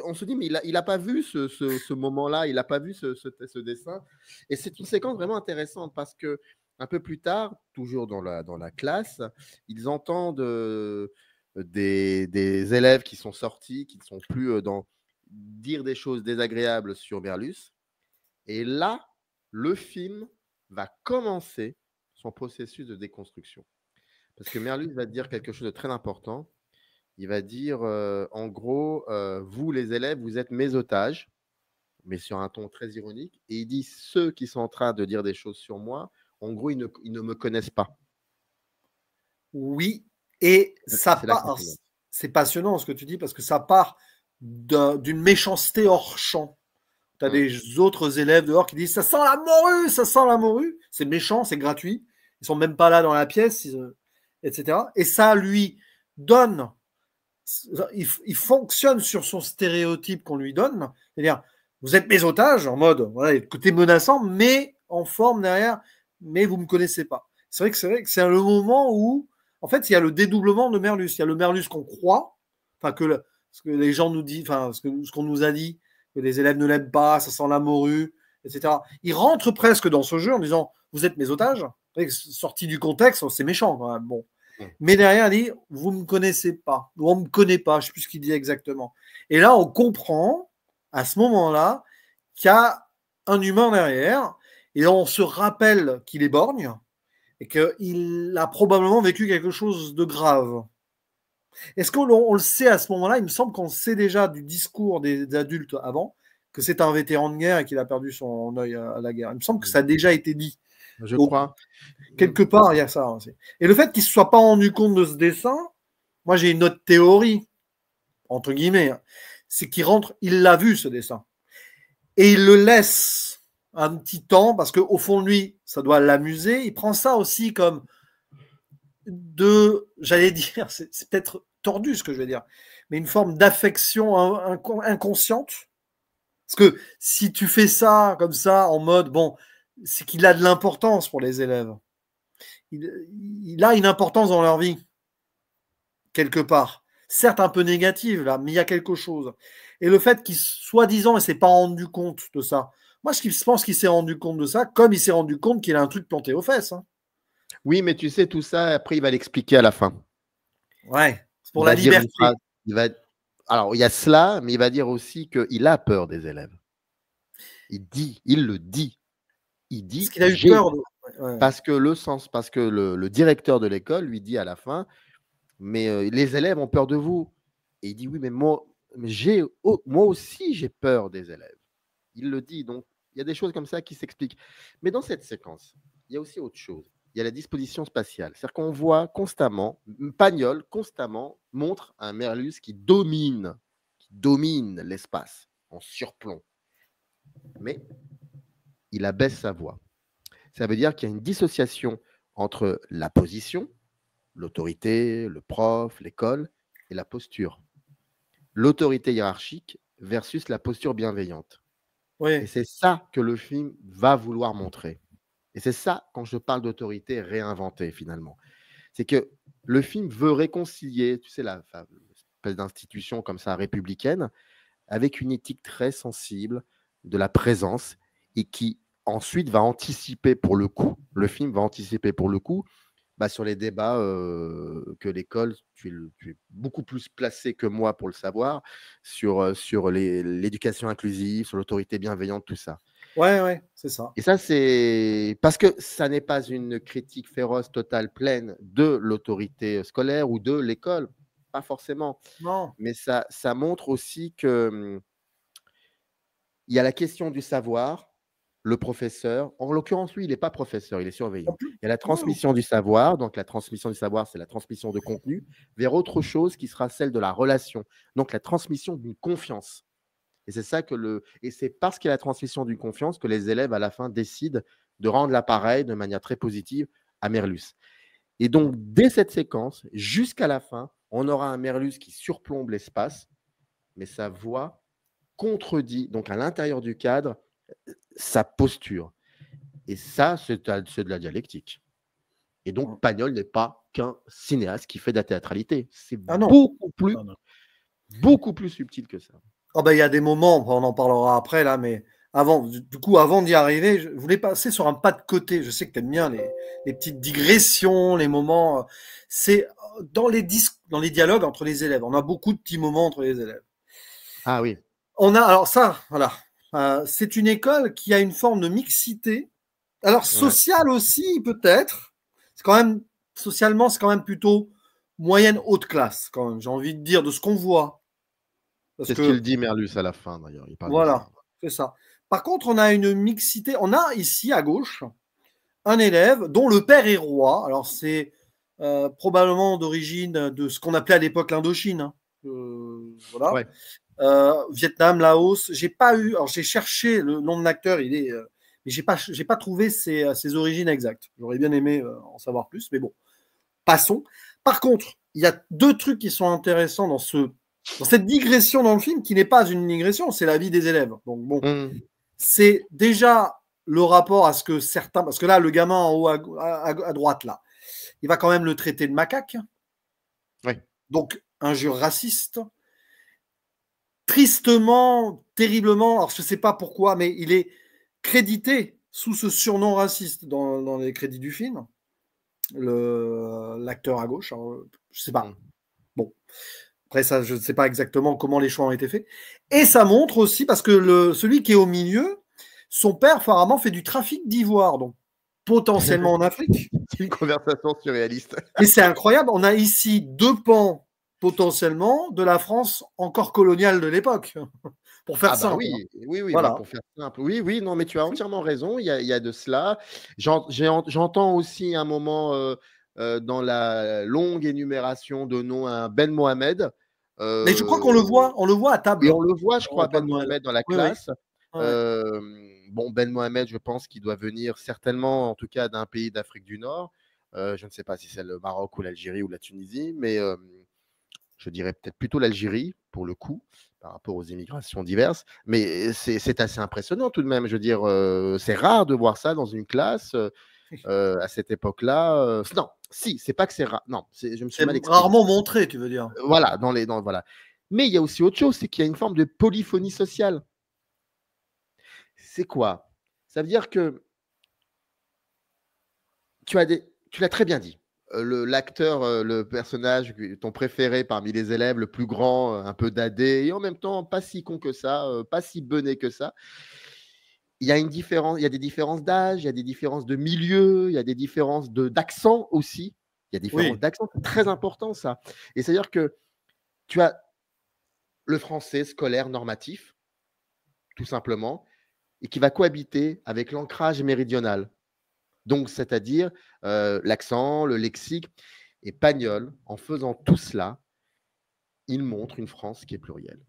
On se dit, mais il n'a pas vu ce moment-là, il n'a pas vu ce dessin. Et c'est une séquence vraiment intéressante, parce que un peu plus tard, toujours dans la classe, ils entendent des élèves qui sont sortis, qui ne sont plus dans dire des choses désagréables sur Merlus. Et là, le film va commencer son processus de déconstruction. Parce que Merlus va dire quelque chose de très important. Il va dire, en gros, vous les élèves, vous êtes mes otages, mais sur un ton très ironique. Et il dit, ceux qui sont en train de dire des choses sur moi, en gros, ils ne me connaissent pas. Oui, et ça part. C'est passionnant ce que tu dis parce que ça part d'une méchanceté hors champ. Tu as des autres élèves dehors qui disent ça sent la morue, ça sent la morue. C'est méchant, c'est gratuit. Ils sont même pas là dans la pièce, etc. Et ça lui donne. Il fonctionne sur son stéréotype qu'on lui donne. C'est-à-dire, vous êtes mes otages en mode, voilà, côté menaçant, mais en forme derrière, mais vous me connaissez pas. C'est vrai que c'est le moment où en fait, il y a le dédoublement de Merlus. Il y a le Merlus qu'on croit, enfin ce que les gens nous disent, enfin ce qu'on nous a dit, que les élèves ne l'aiment pas, ça sent la morue, etc. Il rentre presque dans ce jeu en disant vous êtes mes otages. Sorti du contexte, c'est méchant quand même. Bon. Mais derrière, il dit vous ne me connaissez pas, ou on ne me connaît pas, je ne sais plus ce qu'il dit exactement. Et là, on comprend à ce moment-là qu'il y a un humain derrière, et on se rappelle qu'il est borgne et qu'il a probablement vécu quelque chose de grave. Est-ce qu'on le sait à ce moment-là? Il me semble qu'on sait déjà du discours des adultes avant que c'est un vétéran de guerre et qu'il a perdu son œil à la guerre. Il me semble que ça a déjà été dit. Je crois. Quelque part, il y a ça aussi. Et le fait qu'il ne se soit pas rendu compte de ce dessin, moi j'ai une autre théorie, entre guillemets, c'est qu'il rentre, il l'a vu ce dessin. Et il le laisse un petit temps, parce qu'au fond de lui, ça doit l'amuser. Il prend ça aussi comme j'allais dire, c'est peut-être tordu ce que je vais dire, mais une forme d'affection inconsciente. Parce que si tu fais ça comme ça, en mode, bon, c'est qu'il a de l'importance pour les élèves. Il a une importance dans leur vie, quelque part. Certes un peu négative, là, mais il y a quelque chose. Et le fait qu'il, soi-disant, ne s'est pas rendu compte de ça. Moi, je pense qu'il s'est rendu compte de ça, comme il s'est rendu compte qu'il a un truc planté aux fesses. Hein. Oui, mais tu sais, tout ça, après, il va l'expliquer à la fin. Ouais, c'est pour la liberté. Alors, il y a cela, mais il va dire aussi qu'il a peur des élèves. Il le dit. Il dit parce qu'il a eu peur de... Ouais. Parce que le directeur de l'école lui dit à la fin, mais les élèves ont peur de vous. Et il dit oui, mais moi aussi j'ai peur des élèves. Il le dit, donc il y a des choses comme ça qui s'expliquent. Mais dans cette séquence, il y a aussi autre chose. Il y a la disposition spatiale. C'est-à-dire qu'on voit constamment, Pagnol constamment montre un Merlus qui domine l'espace en surplomb. Mais il abaisse sa voix. Ça veut dire qu'il y a une dissociation entre la position, l'autorité, le prof, l'école, et la posture. L'autorité hiérarchique versus la posture bienveillante. Oui. Et c'est ça que le film va vouloir montrer. Et c'est ça, quand je parle d'autorité réinventée, finalement. C'est que le film veut réconcilier, tu sais, l'espèce d'institution comme ça, républicaine, avec une éthique très sensible de la présence et qui ensuite va anticiper pour le coup, le film va anticiper pour le coup, sur les débats que l'école, tu es beaucoup plus placé que moi pour le savoir, sur l'éducation inclusive, sur l'autorité bienveillante, tout ça. Ouais, c'est ça. Et ça, c'est parce que ça n'est pas une critique féroce, totale, pleine de l'autorité scolaire ou de l'école, pas forcément. Non. Mais ça montre aussi que il y a la question du savoir, le professeur, en l'occurrence, lui, il n'est pas professeur, il est surveillant. Il y a la transmission du savoir, donc la transmission du savoir, c'est la transmission de contenu, vers autre chose qui sera celle de la relation, donc la transmission d'une confiance. Et c'est ça et c'est parce qu'il y a la transmission d'une confiance que les élèves, à la fin, décident de rendre l'appareil de manière très positive à Merlus. Et donc, dès cette séquence, jusqu'à la fin, on aura un Merlus qui surplombe l'espace, mais sa voix contredit, donc à l'intérieur du cadre, sa posture. Et ça, c'est de la dialectique. Et donc, Pagnol n'est pas qu'un cinéaste qui fait de la théâtralité. C'est beaucoup plus subtil que ça. Il y a des moments, on en parlera après, là, mais avant d'y arriver, je voulais passer sur un pas de côté. Je sais que tu aimes bien les petites digressions, les moments. C'est dans les dialogues entre les élèves. On a beaucoup de petits moments entre les élèves. Ah oui. Alors ça, voilà. C'est une école qui a une forme de mixité. Alors, sociale aussi, peut-être. C'est quand même, socialement, c'est quand même plutôt moyenne haute classe, quand même, j'ai envie de dire, de ce qu'on voit. C'est ce qu'il dit Merlus à la fin, d'ailleurs. Voilà, c'est ça. Par contre, on a une mixité. On a ici, à gauche, un élève dont le père est roi. Alors, c'est probablement d'origine de ce qu'on appelait à l'époque l'Indochine. Hein. Voilà. Ouais. Vietnam, Laos. J'ai pas eu. Alors, j'ai cherché le nom de l'acteur. Mais j'ai pas trouvé ses origines exactes. J'aurais bien aimé en savoir plus, mais bon, passons. Par contre, il y a deux trucs qui sont intéressants dans cette digression dans le film, qui n'est pas une digression, c'est la vie des élèves. Donc bon, c'est déjà le rapport à ce que certains, parce que là, le gamin en haut à droite là, il va quand même le traiter de macaque. Oui. Donc, injure raciste. Tristement, terriblement, alors je ne sais pas pourquoi, mais il est crédité sous ce surnom raciste dans les crédits du film. L'acteur à gauche, alors, je ne sais pas. Bon, après ça, je ne sais pas exactement comment les choix ont été faits. Et ça montre aussi, parce que celui qui est au milieu, son père, apparemment, fait du trafic d'ivoire, donc potentiellement en Afrique. C'est une conversation surréaliste. Et c'est incroyable, on a ici deux pans potentiellement de la France encore coloniale de l'époque, pour faire simple. Oui, oui, oui, voilà. Pour faire simple. Oui, oui, non, mais tu as entièrement raison, il y a de cela. J'entends aussi un moment dans la longue énumération de noms un Ben Mohamed. Mais je crois qu'on le voit à table. Et on le voit, je crois, Ben Mohamed dans la classe. Oui. Bon, Ben Mohamed, je pense qu'il doit venir certainement, en tout cas, d'un pays d'Afrique du Nord. Je ne sais pas si c'est le Maroc ou l'Algérie ou la Tunisie, mais je dirais peut-être plutôt l'Algérie, pour le coup, par rapport aux immigrations diverses. Mais c'est assez impressionnant tout de même. Je veux dire, c'est rare de voir ça dans une classe à cette époque-là. Non, si, c'est pas que c'est rare. Non, je me suis mal exprimé. Rarement montré, tu veux dire. Voilà, voilà. Mais il y a aussi autre chose, c'est qu'il y a une forme de polyphonie sociale. C'est quoi? Ça veut dire que tu l'as très bien dit. L'acteur, le personnage, ton préféré parmi les élèves, le plus grand, un peu dadé, et en même temps pas si con que ça, pas si bené que ça. Il y a des différences d'âge, il y a des différences de milieu, il y a des différences d'accent aussi. Il y a des différences d'accent, c'est très important ça. Et c'est-à-dire que tu as le français scolaire normatif, tout simplement, et qui va cohabiter avec l'ancrage méridional. Donc, c'est-à-dire l'accent, le lexique. Et Pagnol, en faisant tout cela, il montre une France qui est plurielle.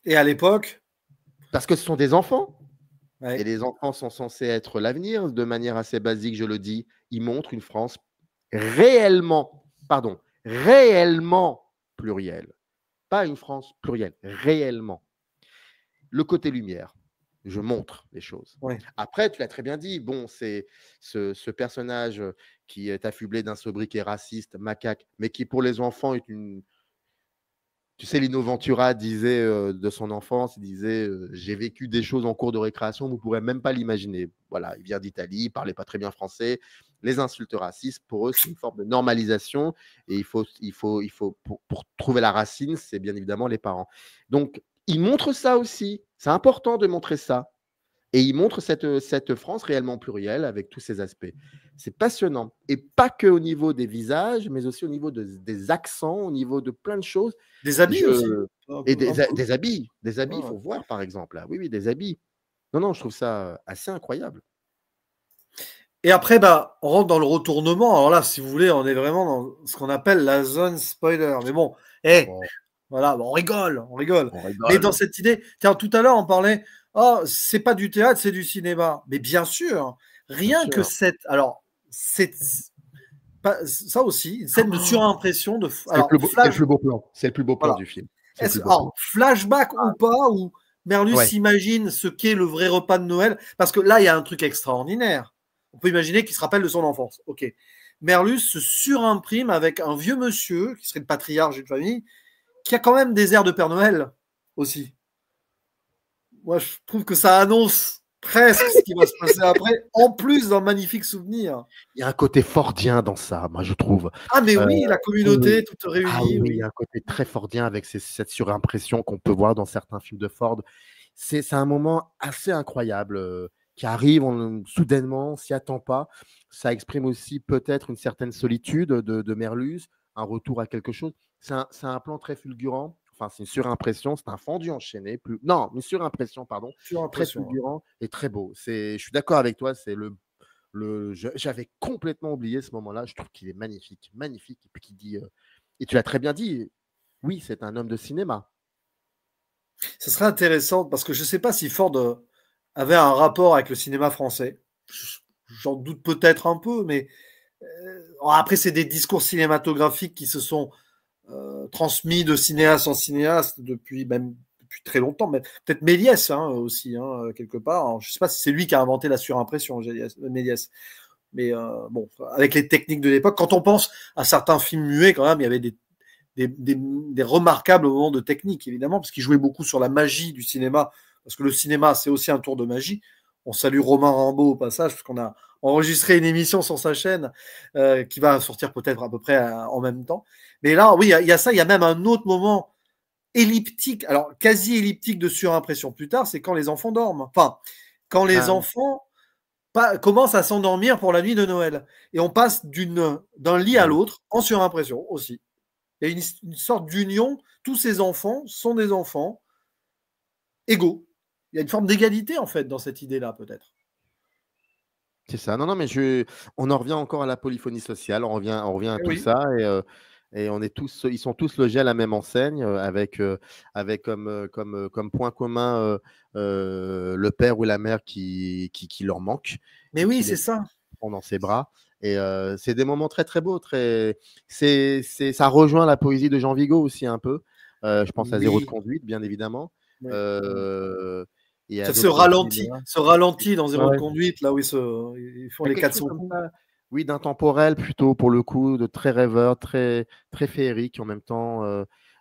Et à l'époque? Parce que ce sont des enfants. Ouais. Et les enfants sont censés être l'avenir. De manière assez basique, je le dis, ils montrent une France réellement plurielle. Pas une France plurielle, réellement. Le côté lumière. Je montre les choses. Ouais. Après, tu l'as très bien dit, bon, c'est ce personnage qui est affublé d'un sobriquet raciste, macaque, mais qui pour les enfants est une... Tu sais, Lino Ventura disait de son enfance, il disait j'ai vécu des choses en cours de récréation, vous ne pourrez même pas l'imaginer. Voilà, il vient d'Italie, il ne parlait pas très bien français. Les insultes racistes, pour eux, c'est une forme de normalisation. Et pour trouver la racine, c'est bien évidemment les parents. Donc, il montre ça aussi. C'est important de montrer ça. Et il montre cette France réellement plurielle avec tous ses aspects. C'est passionnant. Et pas que au niveau des visages, mais aussi au niveau des accents, au niveau de plein de choses. Des habits aussi. Et des habits. Des habits, il faut voir, par exemple. Là. Oui, des habits. Non, je trouve ça assez incroyable. Et après, on rentre dans le retournement. Alors là, si vous voulez, on est vraiment dans ce qu'on appelle la zone spoiler. Mais bon, voilà, on rigole. Mais dans cette idée, tiens, tout à l'heure, on parlait, c'est pas du théâtre, c'est du cinéma. Mais bien sûr, que cette. Alors, c'est ça aussi, une scène de surimpression de. C'est le plus beau plan. C'est le plus beau plan du film. Flashback ou pas, où Merlus s'imagine ce qu'est le vrai repas de Noël, parce que là, il y a un truc extraordinaire. On peut imaginer qu'il se rappelle de son enfance. Ok. Merlus se surimprime avec un vieux monsieur, qui serait le patriarche d'une famille, qui a quand même des airs de Père Noël aussi. Moi, je trouve que ça annonce presque ce qui va se passer après, en plus d'un magnifique souvenir. Il y a un côté fordien dans ça, moi, je trouve. Ah, mais oui, la communauté toute réunie. Il y a un côté très fordien avec cette surimpression qu'on peut voir dans certains films de Ford. C'est un moment assez incroyable qui arrive soudainement, on s'y attend pas. Ça exprime aussi peut-être une certaine solitude de Merlus, un retour à quelque chose. C'est un plan très fulgurant. Enfin, c'est une surimpression, c'est un fondu enchaîné. Une surimpression, pardon. Très fulgurant et très beau. Je suis d'accord avec toi, c'est j'avais complètement oublié ce moment-là. Je trouve qu'il est magnifique. Et puis qui dit, et tu l'as très bien dit, oui, c'est un homme de cinéma. Ce serait intéressant parce que je ne sais pas si Ford avait un rapport avec le cinéma français. J'en doute peut-être un peu, mais après, c'est des discours cinématographiques qui se sont transmis de cinéaste en cinéaste depuis très longtemps. Mais peut-être Méliès aussi, quelque part. Alors, je ne sais pas si c'est lui qui a inventé la surimpression, Méliès. Mais bon, avec les techniques de l'époque, quand on pense à certains films muets, quand même, il y avait des remarquables moments de technique, évidemment, parce qu'ils jouaient beaucoup sur la magie du cinéma, parce que le cinéma, c'est aussi un tour de magie. On salue Romain Rimbaud au passage, parce qu'on a enregistré une émission sur sa chaîne qui va sortir peut-être à peu près en même temps. Mais là, oui, il y a ça, il y a même un autre moment elliptique, alors quasi elliptique de surimpression plus tard, c'est quand les enfants dorment. Enfin, quand les enfants commencent à s'endormir pour la nuit de Noël. Et on passe d'un lit à l'autre en surimpression aussi. Il y a une sorte d'union. Tous ces enfants sont des enfants égaux. Il y a une forme d'égalité, en fait, dans cette idée-là, peut-être. C'est ça. Non, non, mais on en revient encore à la polyphonie sociale. On revient à tout Oui. ça. Et ils sont tous logés à la même enseigne, avec comme point commun le père ou la mère qui leur manque. Mais oui, c'est ça. Prend dans ses bras. Et c'est des moments très très beaux. Ça rejoint la poésie de Jean Vigo aussi un peu. Je pense à Zéro de conduite, bien évidemment. Oui. Ça se ralentit dans Zéro de conduite, là où ils font les 400 coups. Oui, d'intemporel plutôt, pour le coup, de très rêveur, très, très féerique en même temps,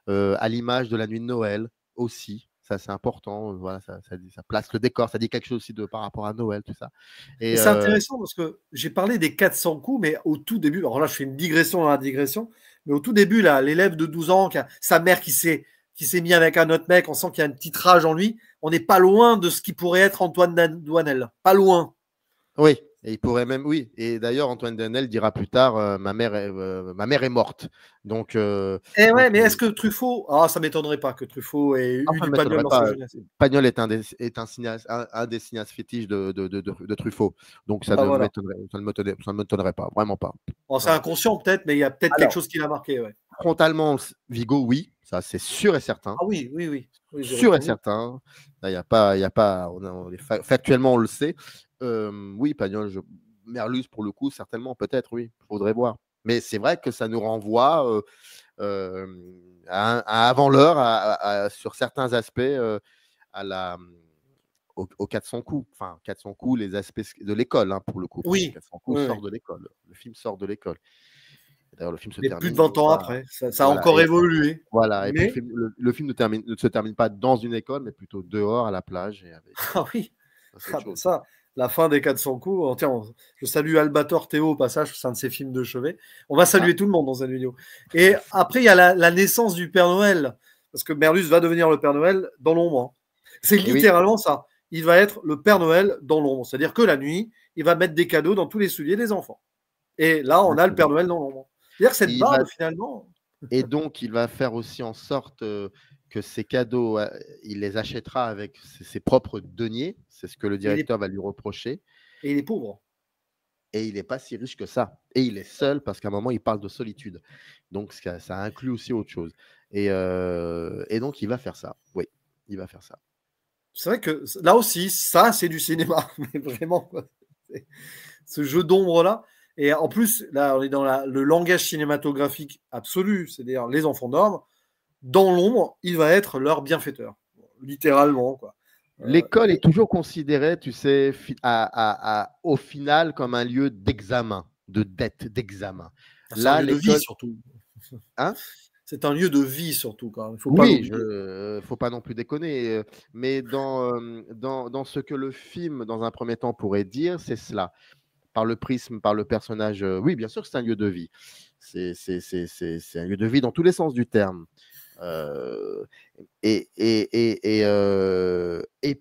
à l'image de la nuit de Noël aussi. Ça, c'est important. Voilà, ça place le décor. Ça dit quelque chose aussi par rapport à Noël, tout ça. Et c'est intéressant parce que j'ai parlé des 400 coups, mais au tout début, alors là, je fais une digression dans la digression, mais au tout début, là, l'élève de 12 ans, sa mère qui s'est mis avec un autre mec, on sent qu'il y a une petite rage en lui. On n'est pas loin de ce qui pourrait être Antoine Douanel. Pas loin. Oui, et il pourrait même, oui. Et d'ailleurs, Antoine Douanel dira plus tard, ma mère est morte. Donc. Ouais, mais est-ce que Truffaut, ça m'étonnerait pas que Truffaut ait eu du Pagnol dans sa jeunesse. Pagnol est un des cinéastes fétiches de Truffaut. Donc ça ne m'étonnerait pas, vraiment pas. C'est inconscient peut-être, mais il y a peut-être quelque chose qui l'a marqué. Ouais. Frontalement, Vigo, oui, ça c'est sûr et certain. Ah oui. Sûr et certain. Il y a pas, factuellement on le sait. Oui, Pagnol, Merlus pour le coup, certainement, peut-être, oui, il faudrait voir. Mais c'est vrai que ça nous renvoie à avant l'heure, sur certains aspects, aux 400 coups. Enfin, 400 coups, les aspects de l'école, pour le coup. Oui. 400 coups sort de l'école. Le film sort de l'école. D'ailleurs, le film se termine. Plus de 20 ans après, ça a encore évolué. Voilà, et puis le film ne se termine pas dans une école, mais plutôt dehors, à la plage. Ah oui, ça, la fin des 400 coups. Tiens, je salue Albator Théo au passage, c'est un de ses films de chevet. On va saluer tout le monde dans cette vidéo. Et après, il y a la naissance du Père Noël, parce que Merlus va devenir le Père Noël dans l'ombre. C'est littéralement ça. Il va être le Père Noël dans l'ombre. C'est-à-dire que la nuit, il va mettre des cadeaux dans tous les souliers des enfants. Et là, on a le Père Noël dans l'ombre. C'est-à-dire que cette barbe, finalement. Et donc, il va faire aussi en sorte que ces cadeaux, il les achètera avec ses propres deniers. C'est ce que le directeur va lui reprocher. Et il est pauvre. Et il n'est pas si riche que ça. Et il est seul parce qu'à un moment, il parle de solitude. Donc, ça inclut aussi autre chose. Et donc, il va faire ça. Oui, il va faire ça. C'est vrai que là aussi, ça, c'est du cinéma. Mais vraiment, ce jeu d'ombre-là. Et en plus, là, on est dans le langage cinématographique absolu. C'est-à-dire, les enfants dorment. Dans l'ombre, il va être leur bienfaiteur. Littéralement, quoi. L'école est toujours considérée, tu sais, au final, comme un lieu d'examen, de dette, d'examen. Là, un lieu de vie, surtout. C'est un lieu de vie, surtout. Quand même. Faut pas non plus déconner. Mais dans ce que le film, dans un premier temps, pourrait dire, c'est cela. Par le prisme, par le personnage, oui, bien sûr que c'est un lieu de vie. C'est un lieu de vie dans tous les sens du terme. Et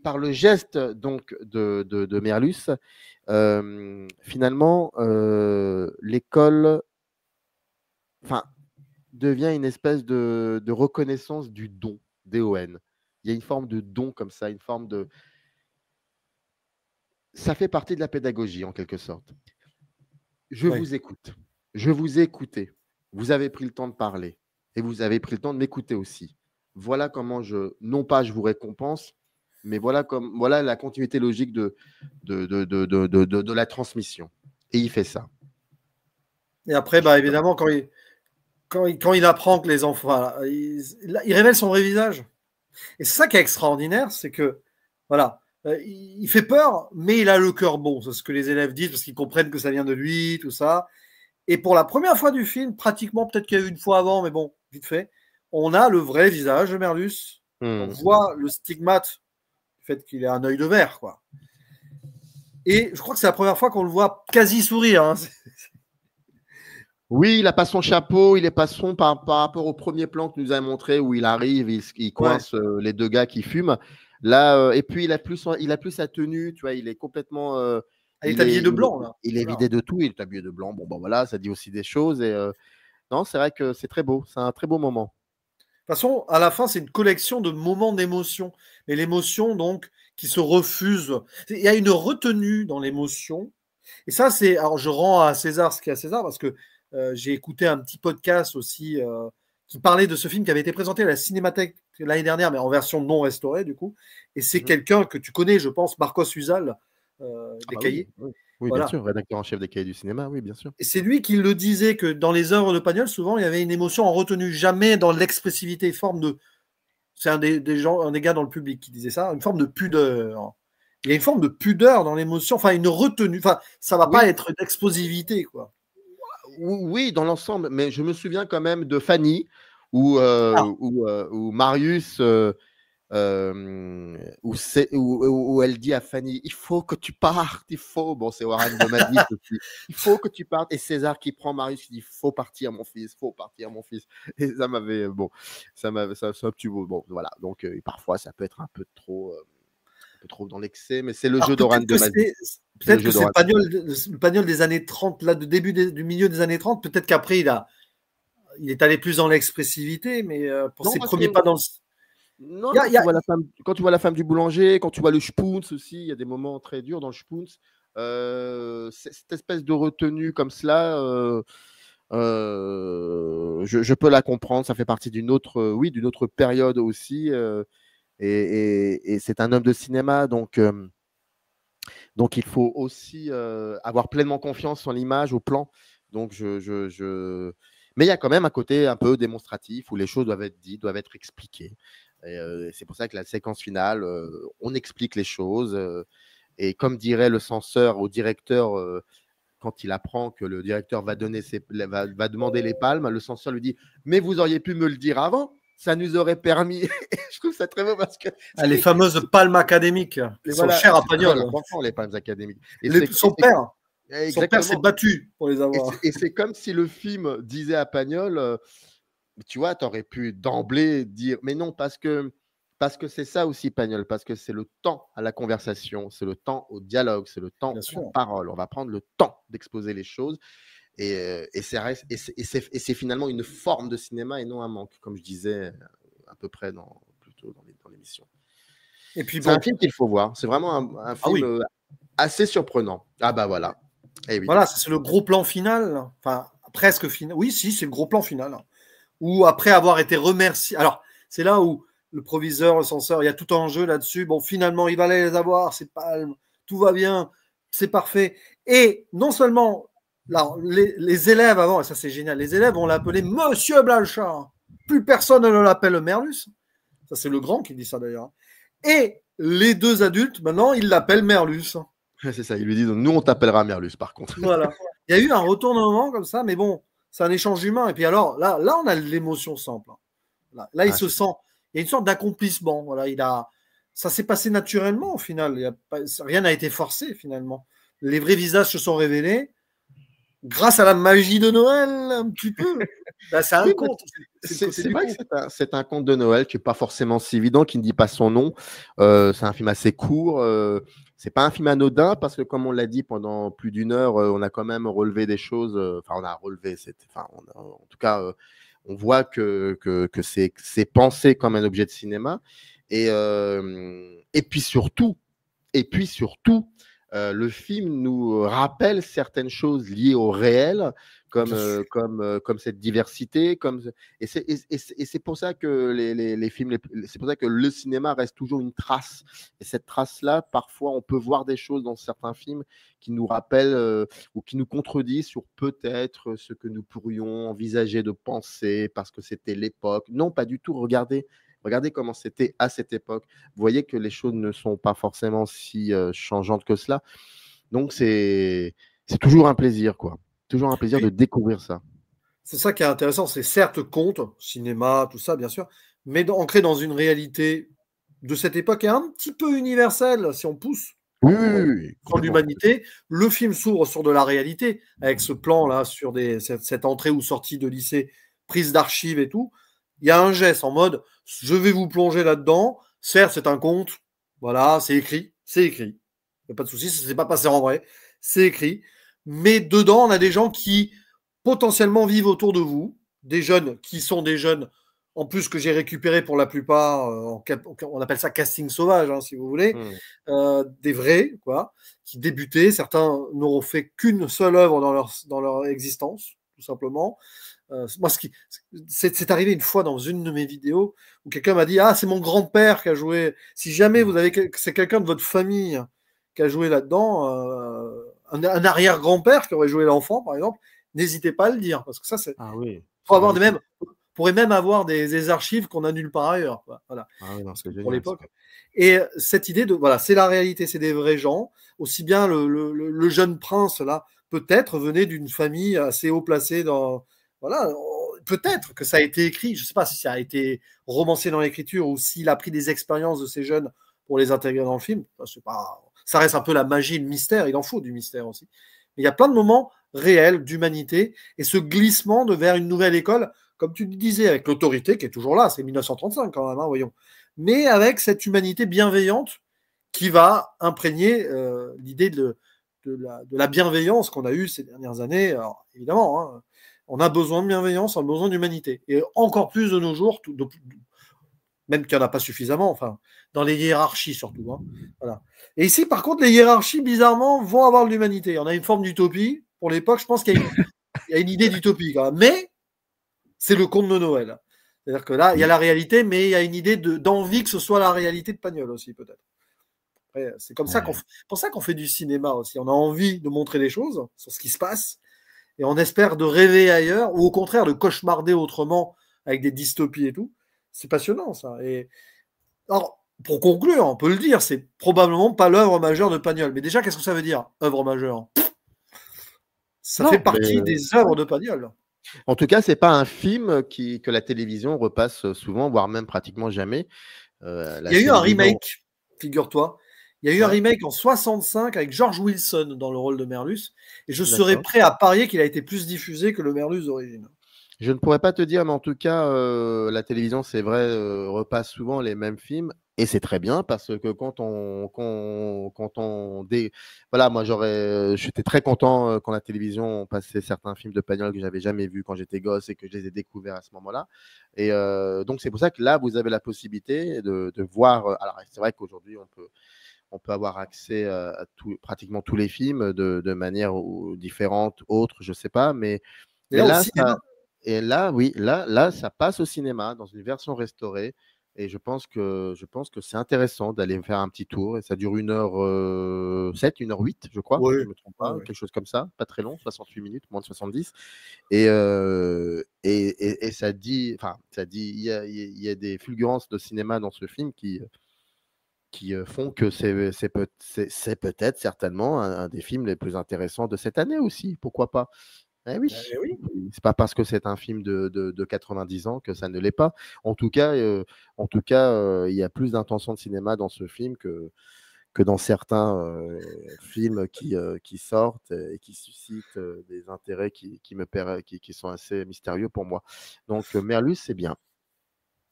par le geste donc de Merlus, finalement, l'école devient une espèce de reconnaissance du don, DON. Il y a une forme de don comme ça, une forme de... Ça fait partie de la pédagogie en quelque sorte. Je vous écoute. Je vous ai écouté. Vous avez pris le temps de parler et vous avez pris le temps de m'écouter aussi. Voilà comment non pas je vous récompense, mais voilà la continuité logique de la transmission. Et il fait ça. Et après, évidemment, quand il apprend que les enfants, il révèle son vrai visage. Et c'est ça qui est extraordinaire, c'est que, voilà, Il fait peur, mais il a le cœur bon. C'est ce que les élèves disent parce qu'ils comprennent que ça vient de lui, tout ça. Et pour la première fois du film, pratiquement, peut-être qu'il y a eu une fois avant, mais bon, vite fait, on a le vrai visage de Merlus. On voit le stigmate du fait qu'il a un œil de verre, quoi. Et je crois que c'est la première fois qu'on le voit quasi sourire. Hein. Oui, il n'a pas son chapeau, il est pas son par rapport au premier plan que nous a montré où il arrive, il coince les deux gars qui fument. Là, et puis il a plus sa tenue, tu vois, il est complètement. Il est habillé de blanc, là. Il est vidé de tout, il est habillé de blanc. Bon, ben voilà, ça dit aussi des choses. Et non, c'est vrai que c'est très beau, c'est un très beau moment. De toute façon, à la fin, c'est une collection de moments d'émotion. Mais l'émotion, donc, qui se refuse. Il y a une retenue dans l'émotion. Et ça, c'est. Alors, je rends à César ce qu'il y a à César, parce que j'ai écouté un petit podcast aussi qui parlait de ce film qui avait été présenté à la Cinémathèque l'année dernière, mais en version non restaurée, du coup. Et c'est quelqu'un que tu connais, je pense, Marcos Uzal, des Cahiers. Oui, voilà. Bien sûr, rédacteur en chef des Cahiers du cinéma, oui, bien sûr. Et c'est lui qui le disait que dans les œuvres de Pagnol, souvent, il y avait une émotion en retenue, jamais dans l'expressivité, forme de. C'est un des gars dans le public qui disait ça, une forme de pudeur. Il y a une forme de pudeur dans l'émotion, enfin une retenue. Enfin, ça va pas être d'explosivité, quoi. Oui, dans l'ensemble, mais je me souviens quand même de Fanny, où Marius, où elle dit à Fanny, il faut que tu partes, il faut. Bon, c'est Warren Beatty aussi. Il faut que tu partes. Et César qui prend Marius, qui dit, il faut partir, mon fils, faut partir, mon fils. Et ça m'avait, ça un petit bon, voilà. Donc parfois, ça peut être un peu trop dans l'excès, mais c'est le jeu d'Oran de Mazie. Peut-être que c'est le Pagnol des années 30, là, du milieu des années 30. Peut-être qu'après, il est allé plus dans l'expressivité, mais pour ses premiers pas dans le. Non, quand tu vois la femme du boulanger, quand tu vois le Spoons aussi, il y a des moments très durs dans le Spoons. Cette espèce de retenue comme cela, je peux la comprendre. Ça fait partie d'une autre période aussi. Et c'est un homme de cinéma, donc il faut aussi avoir pleinement confiance en l'image, au plan. Donc mais il y a quand même un côté un peu démonstratif où les choses doivent être dites, doivent être expliquées. Et c'est pour ça que la séquence finale, on explique les choses. Et comme dirait le censeur au directeur, quand il apprend que le directeur va demander les palmes, le censeur lui dit « Mais vous auriez pu me le dire avant !» Ça nous aurait permis. Je trouve ça très beau parce que. Les fameuses palmes académiques qui sont chères à Pagnol. Les palmes académiques. Son père s'est battu pour les avoir. Et c'est comme si le film disait à Pagnol, tu vois, tu aurais pu d'emblée dire, mais non, parce que c'est ça aussi, Pagnol, parce que c'est le temps à la conversation, c'est le temps au dialogue, c'est le temps aux paroles. On va prendre le temps d'exposer les choses. Et c'est finalement une forme de cinéma et non un manque, comme je disais à peu près plutôt dans l'émission. Et puis c'est un film qu'il faut voir. C'est vraiment un film assez surprenant. Ah bah voilà. Et oui. Voilà, c'est le gros plan final. Enfin, presque final. Oui, si, c'est le gros plan final. Où après avoir été remercié. Alors, c'est là où le proviseur, le censeur, il y a tout en jeu là-dessus. Bon, finalement, il va les avoir, ces palmes. Tout va bien. C'est parfait. Et non seulement. Là, les élèves avant, et ça c'est génial, les élèves, on l'appelait Monsieur Blanchard. Plus personne ne l'appelle Merlus. Ça c'est le grand qui dit ça d'ailleurs. Et les deux adultes, maintenant, ils l'appellent Merlus. C'est ça, ils lui disent, nous on t'appellera Merlus par contre. Voilà. Il y a eu un retournement comme ça, mais bon, c'est un échange humain. Et puis alors, là on a l'émotion simple. Là il se sent, il y a une sorte d'accomplissement. Voilà, ça s'est passé naturellement au final. Rien n'a été forcé finalement. Les vrais visages se sont révélés. Grâce à la magie de Noël, un petit peu. Bah, c'est un conte. C'est vrai que c'est un conte de Noël qui n'est pas forcément si évident, qui ne dit pas son nom. C'est un film assez court. C'est pas un film anodin parce que, comme on l'a dit pendant plus d'une heure, on a quand même relevé des choses. Enfin, on a relevé. En tout cas, on voit que c'est pensé comme un objet de cinéma. Et puis surtout, le film nous rappelle certaines choses liées au réel, comme cette diversité, et c'est pour ça que les films, c'est pour ça que le cinéma reste toujours une trace. Et cette trace-là, parfois, on peut voir des choses dans certains films qui nous rappellent ou qui nous contredisent sur peut-être ce que nous pourrions envisager de penser parce que c'était l'époque. Non, pas du tout. Regardez Regardez comment c'était à cette époque. Vous voyez que les choses ne sont pas forcément si changeantes que cela. Donc, c'est toujours un plaisir, quoi. Toujours un plaisir de Oui, découvrir ça. c'est ça qui est intéressant, c'est certes conte, cinéma, tout ça, bien sûr, mais ancré dans une réalité de cette époque et un petit peu universelle, si on pousse Oui, oui, euh, oui, oui, sur complètement. l'humanité. Le film s'ouvre sur de la réalité, avec ce plan-là, sur cette entrée ou sortie de lycée, prise d'archives et tout. Il y a un geste en mode, je vais vous plonger là-dedans. Certes, c'est un conte, voilà, c'est écrit, c'est écrit. Il n'y a pas de souci, ça ne s'est pas passé en vrai, c'est écrit. Mais dedans, on a des gens qui potentiellement vivent autour de vous, des jeunes qui sont des jeunes, en plus que j'ai récupéré pour la plupart, on appelle ça casting sauvage, hein, si vous voulez, Hmm. des vrais, quoi, qui débutaient. Certains n'auront fait qu'une seule œuvre dans leur existence, tout simplement. Moi, c'est arrivé une fois dans une de mes vidéos où quelqu'un m'a dit: ah, c'est mon grand-père qui a joué. Si jamais Hmm. vous avez, c'est quelqu'un de votre famille qui a joué là-dedans, un arrière-grand-père qui aurait joué l'enfant, par exemple, n'hésitez pas à le dire, parce que ça, c'est Ah oui, pour c'est avoir magnifique. pourrait même avoir des archives qu'on a nulle part ailleurs. Quoi. Voilà. Ah oui, non, Parce que c'est pour génial ça. l'époque. Et cette idée de, voilà, c'est la réalité, c'est des vrais gens. Aussi bien le jeune prince, là, peut-être venait d'une famille assez haut placée dans. Voilà, peut-être que ça a été écrit, je ne sais pas si ça a été romancé dans l'écriture ou s'il a pris des expériences de ces jeunes pour les intégrer dans le film. Ça reste un peu la magie, le mystère, il en faut du mystère aussi. Mais il y a plein de moments réels d'humanité et ce glissement vers une nouvelle école, comme tu le disais, avec l'autorité qui est toujours là, c'est 1935 quand même, hein, voyons, mais avec cette humanité bienveillante qui va imprégner l'idée de la bienveillance qu'on a eue ces dernières années. Alors, évidemment, hein, on a besoin de bienveillance, on a besoin d'humanité. Et encore plus de nos jours, même qu'il n'y en a pas suffisamment, enfin, dans les hiérarchies surtout. Hein, voilà. Et ici, par contre, les hiérarchies, bizarrement, vont avoir de l'humanité. On a une forme d'utopie. Pour l'époque, je pense qu'il y a une idée d'utopie quand même. Mais c'est le conte de Noël. C'est-à-dire que là, il y a Oui. la réalité, mais il y a une idée d'envie que ce soit la réalité de Pagnol aussi, peut-être. C'est comme ça Ouais. pour ça qu'on fait du cinéma aussi. On a envie de montrer des choses sur ce qui se passe et on espère de rêver ailleurs ou au contraire de cauchemarder autrement avec des dystopies et tout. C'est passionnant ça. Et alors, pour conclure, on peut le dire, c'est probablement pas l'œuvre majeure de Pagnol. Mais déjà, qu'est-ce que ça veut dire, œuvre majeure? Ça fait Non, mais partie des œuvres de Pagnol. en tout cas, c'est pas un film que la télévision repasse souvent, voire même pratiquement jamais. Il La y a eu un télévision, remake, figure-toi. Il y a eu un ouais, remake en 65 avec George Wilson dans le rôle de Merlus. Et je serais d'accord. prêt à parier qu'il a été plus diffusé que le Merlus d'origine. Je ne pourrais pas te dire, mais en tout cas, la télévision, c'est vrai, repasse souvent les mêmes films. Et c'est très bien parce que voilà, moi j'étais très content quand la télévision passait certains films de Pagnol que j'avais jamais vus quand j'étais gosse et que je les ai découverts à ce moment-là. Et donc c'est pour ça que là, vous avez la possibilité de voir. Alors c'est vrai qu'aujourd'hui, on peut avoir accès à pratiquement tous les films de manière différente, autre, je sais pas, Et mais là, au là, cinéma. oui, là, ça passe au cinéma dans une version restaurée. Et je pense que c'est intéressant d'aller faire un petit tour. Et ça dure 1h07, 1h08, je crois, si Oui, je ne me trompe oui, pas, oui. quelque chose comme ça, pas très long, 68 minutes, moins de 70. Et ça dit, enfin, il y a des fulgurances de cinéma dans ce film qui font que c'est peut-être certainement un des films les plus intéressants de cette année aussi. Pourquoi pas? Eh oui, Eh oui. c'est pas parce que c'est un film de 90 ans que ça ne l'est pas. En tout cas, il y a plus d'intention de cinéma dans ce film que dans certains films qui sortent et qui suscitent des intérêts qui sont assez mystérieux pour moi. Donc, Merlus, c'est bien.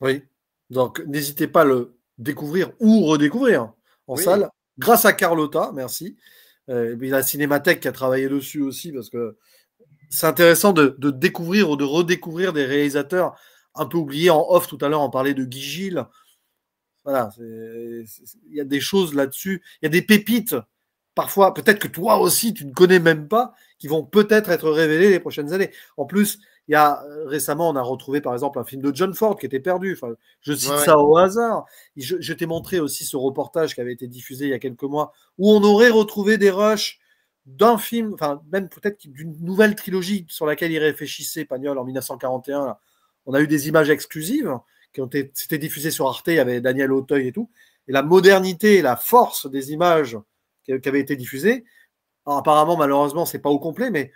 Oui. Donc, n'hésitez pas à le découvrir ou redécouvrir en Oui, salle, grâce à Carlotta, merci. Et puis la Cinémathèque qui a travaillé dessus aussi, parce que c'est intéressant de découvrir ou de redécouvrir des réalisateurs un peu oubliés en off. Tout à l'heure, on parlait de Guy Gilles. Voilà, il y a des choses là-dessus. Il y a des pépites, parfois, peut-être que toi aussi, tu ne connais même pas, qui vont peut-être être révélées les prochaines années. En plus, il y a récemment, on a retrouvé par exemple un film de John Ford qui était perdu. Enfin, je ouais, cite ouais. ça au hasard. Je t'ai montré aussi ce reportage qui avait été diffusé il y a quelques mois, où on aurait retrouvé des rushs d'un film, enfin même peut-être d'une nouvelle trilogie sur laquelle il réfléchissait, Pagnol, en 1941. Là. On a eu des images exclusives c'était diffusé sur Arte, il y avait Daniel Auteuil et tout. Et la modernité et la force des images qui avaient été diffusées, alors, apparemment, malheureusement, c'est pas au complet, mais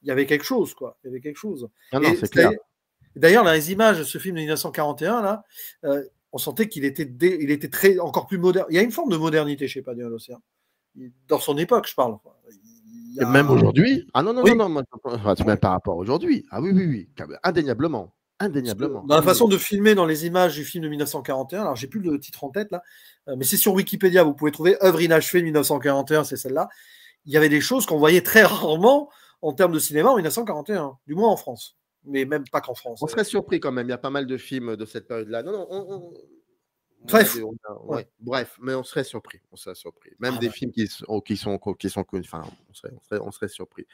il y avait quelque chose, quoi. Il y avait quelque chose. Non, c'est clair. D'ailleurs, dans les images de ce film de 1941, là, on sentait qu'il était, il était encore plus moderne. Il y a une forme de modernité chez Pagnol aussi. Hein. Dans son époque, je parle. Et même aujourd'hui. Ah non, oui. moi, même par rapport à aujourd'hui. Ah oui. Indéniablement. Indéniablement. Dans la façon de filmer dans les images du film de 1941, alors j'ai plus le titre en tête là, mais c'est sur Wikipédia, vous pouvez trouver œuvre inachevée de 1941, c'est celle-là. Il y avait des choses qu'on voyait très rarement en termes de cinéma en 1941, du moins en France, mais même pas qu'en France. On serait surpris quand même, il y a pas mal de films de cette période-là. Non, Bref. Bref, mais on serait surpris. Même des films qui sont connus, enfin, on serait surpris.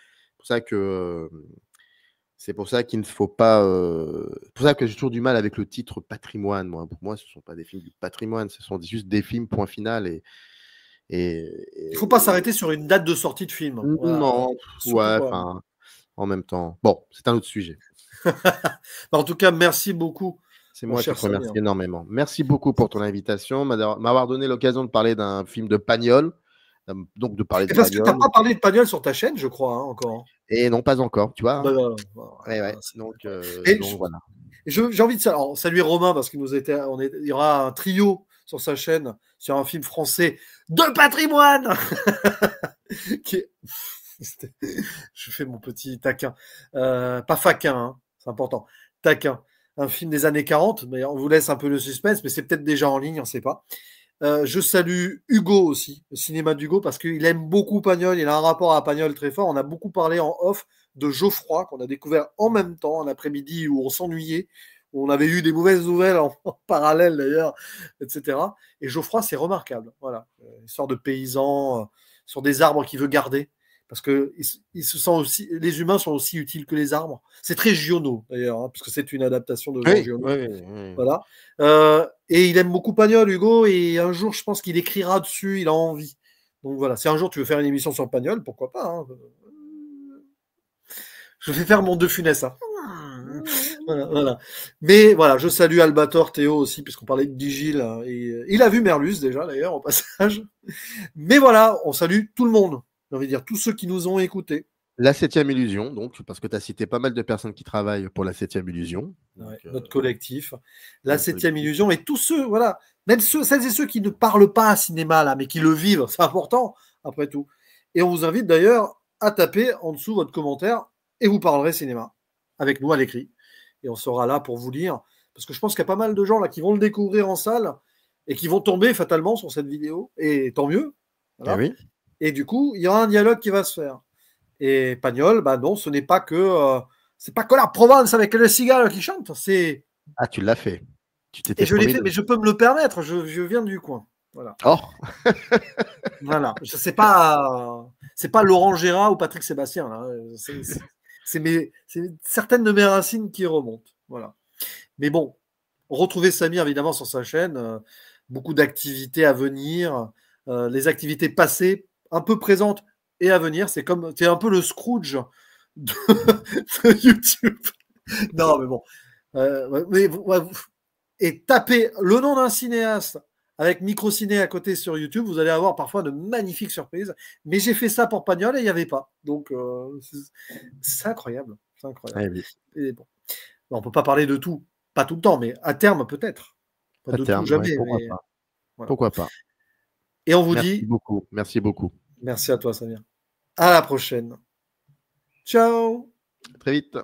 C'est pour ça qu'il ne faut pas. C'est pour ça que j'ai toujours du mal avec le titre patrimoine. Moi. Pour moi, ce ne sont pas des films du patrimoine, ce sont juste des films, point final. Il ne faut pas s'arrêter sur une date de sortie de film. Non, en même temps. Bon, c'est un autre sujet. En tout cas, merci beaucoup. C'est moi qui te remercie énormément. Merci beaucoup pour ton invitation, m'avoir donné l'occasion de parler d'un film de Pagnol. Donc de parler de parce que tu n'as pas parlé de Pagnol sur ta chaîne, je crois, hein, encore. Et non, pas encore, tu vois. Hein. Donc voilà. J'ai envie de saluer Romain parce qu'il il y aura un trio sur sa chaîne sur un film français de patrimoine. Je fais mon petit taquin. Pas faquin, hein, c'est important. Taquin. Un film des années 40, mais on vous laisse un peu le suspense, mais c'est peut-être déjà en ligne, on ne sait pas. Je salue Hugo aussi, le cinéma d'Hugo, parce qu'il aime beaucoup Pagnol, il a un rapport à Pagnol très fort. On a beaucoup parlé en off de Geoffroy, qu'on a découvert en même temps, un après-midi où on s'ennuyait, où on avait eu des mauvaises nouvelles en parallèle d'ailleurs, etc. Et Geoffroy, c'est remarquable. Voilà, histoire de paysan sur des arbres qu'il veut garder. Parce que il se sent aussi, les humains sont aussi utiles que les arbres. C'est très Giono d'ailleurs, hein, parce que c'est une adaptation de Jean Giono. Oui. Voilà. Et il aime beaucoup Pagnol, Hugo, et un jour, je pense qu'il écrira dessus, il a envie. Donc voilà, si un jour tu veux faire une émission sur Pagnol, pourquoi pas. Hein. Je vais faire mon De Funès. Hein. Voilà. Mais voilà, je salue Albator, Théo aussi, puisqu'on parlait de Digil. Et il a vu Merlus déjà, d'ailleurs, au passage. Mais voilà, on salue tout le monde. J'ai envie de dire tous ceux qui nous ont écoutés. La 7e illusion, donc, parce que tu as cité pas mal de personnes qui travaillent pour la 7e illusion. Donc, notre collectif. La 7e illusion et tous ceux, voilà, même celles et ceux qui ne parlent pas à cinéma, là, mais qui le vivent, c'est important, après tout. Et on vous invite d'ailleurs à taper en dessous votre commentaire et vous parlerez cinéma avec nous à l'écrit. Et on sera là pour vous lire. Parce que je pense qu'il y a pas mal de gens là qui vont le découvrir en salle et qui vont tomber fatalement sur cette vidéo. Et tant mieux. Voilà. Oui. Et du coup, il y aura un dialogue qui va se faire. Et Pagnol, bah non, ce n'est pas que c'est pas que la Provence avec le cigale qui chante. C'est tu l'as fait. Et je l'ai fait, mais je peux me le permettre. Je viens du coin. Voilà. Oh. Voilà. Je sais pas. C'est pas Laurent Gérard ou Patrick Sébastien. Là. C'est certaines de mes racines qui remontent. Voilà. Mais bon, retrouvez Samir évidemment sur sa chaîne. Beaucoup d'activités à venir. Les activités passées, un peu présentes et à venir. C'est un peu le Scrooge de YouTube. Non, mais bon. Et tapez le nom d'un cinéaste avec Microciné à côté sur YouTube, vous allez avoir parfois de magnifiques surprises. Mais j'ai fait ça pour Pagnol et il n'y avait pas. Donc, c'est incroyable. C'est incroyable. Oui. Et bon. On ne peut pas parler de tout. Pas tout le temps, mais à terme, peut-être. Pas de tout, jamais. Pourquoi mais... pas. Voilà. Pourquoi pas. Et on vous dit... Merci beaucoup. Merci à toi, Samir. À la prochaine. Ciao. Très vite.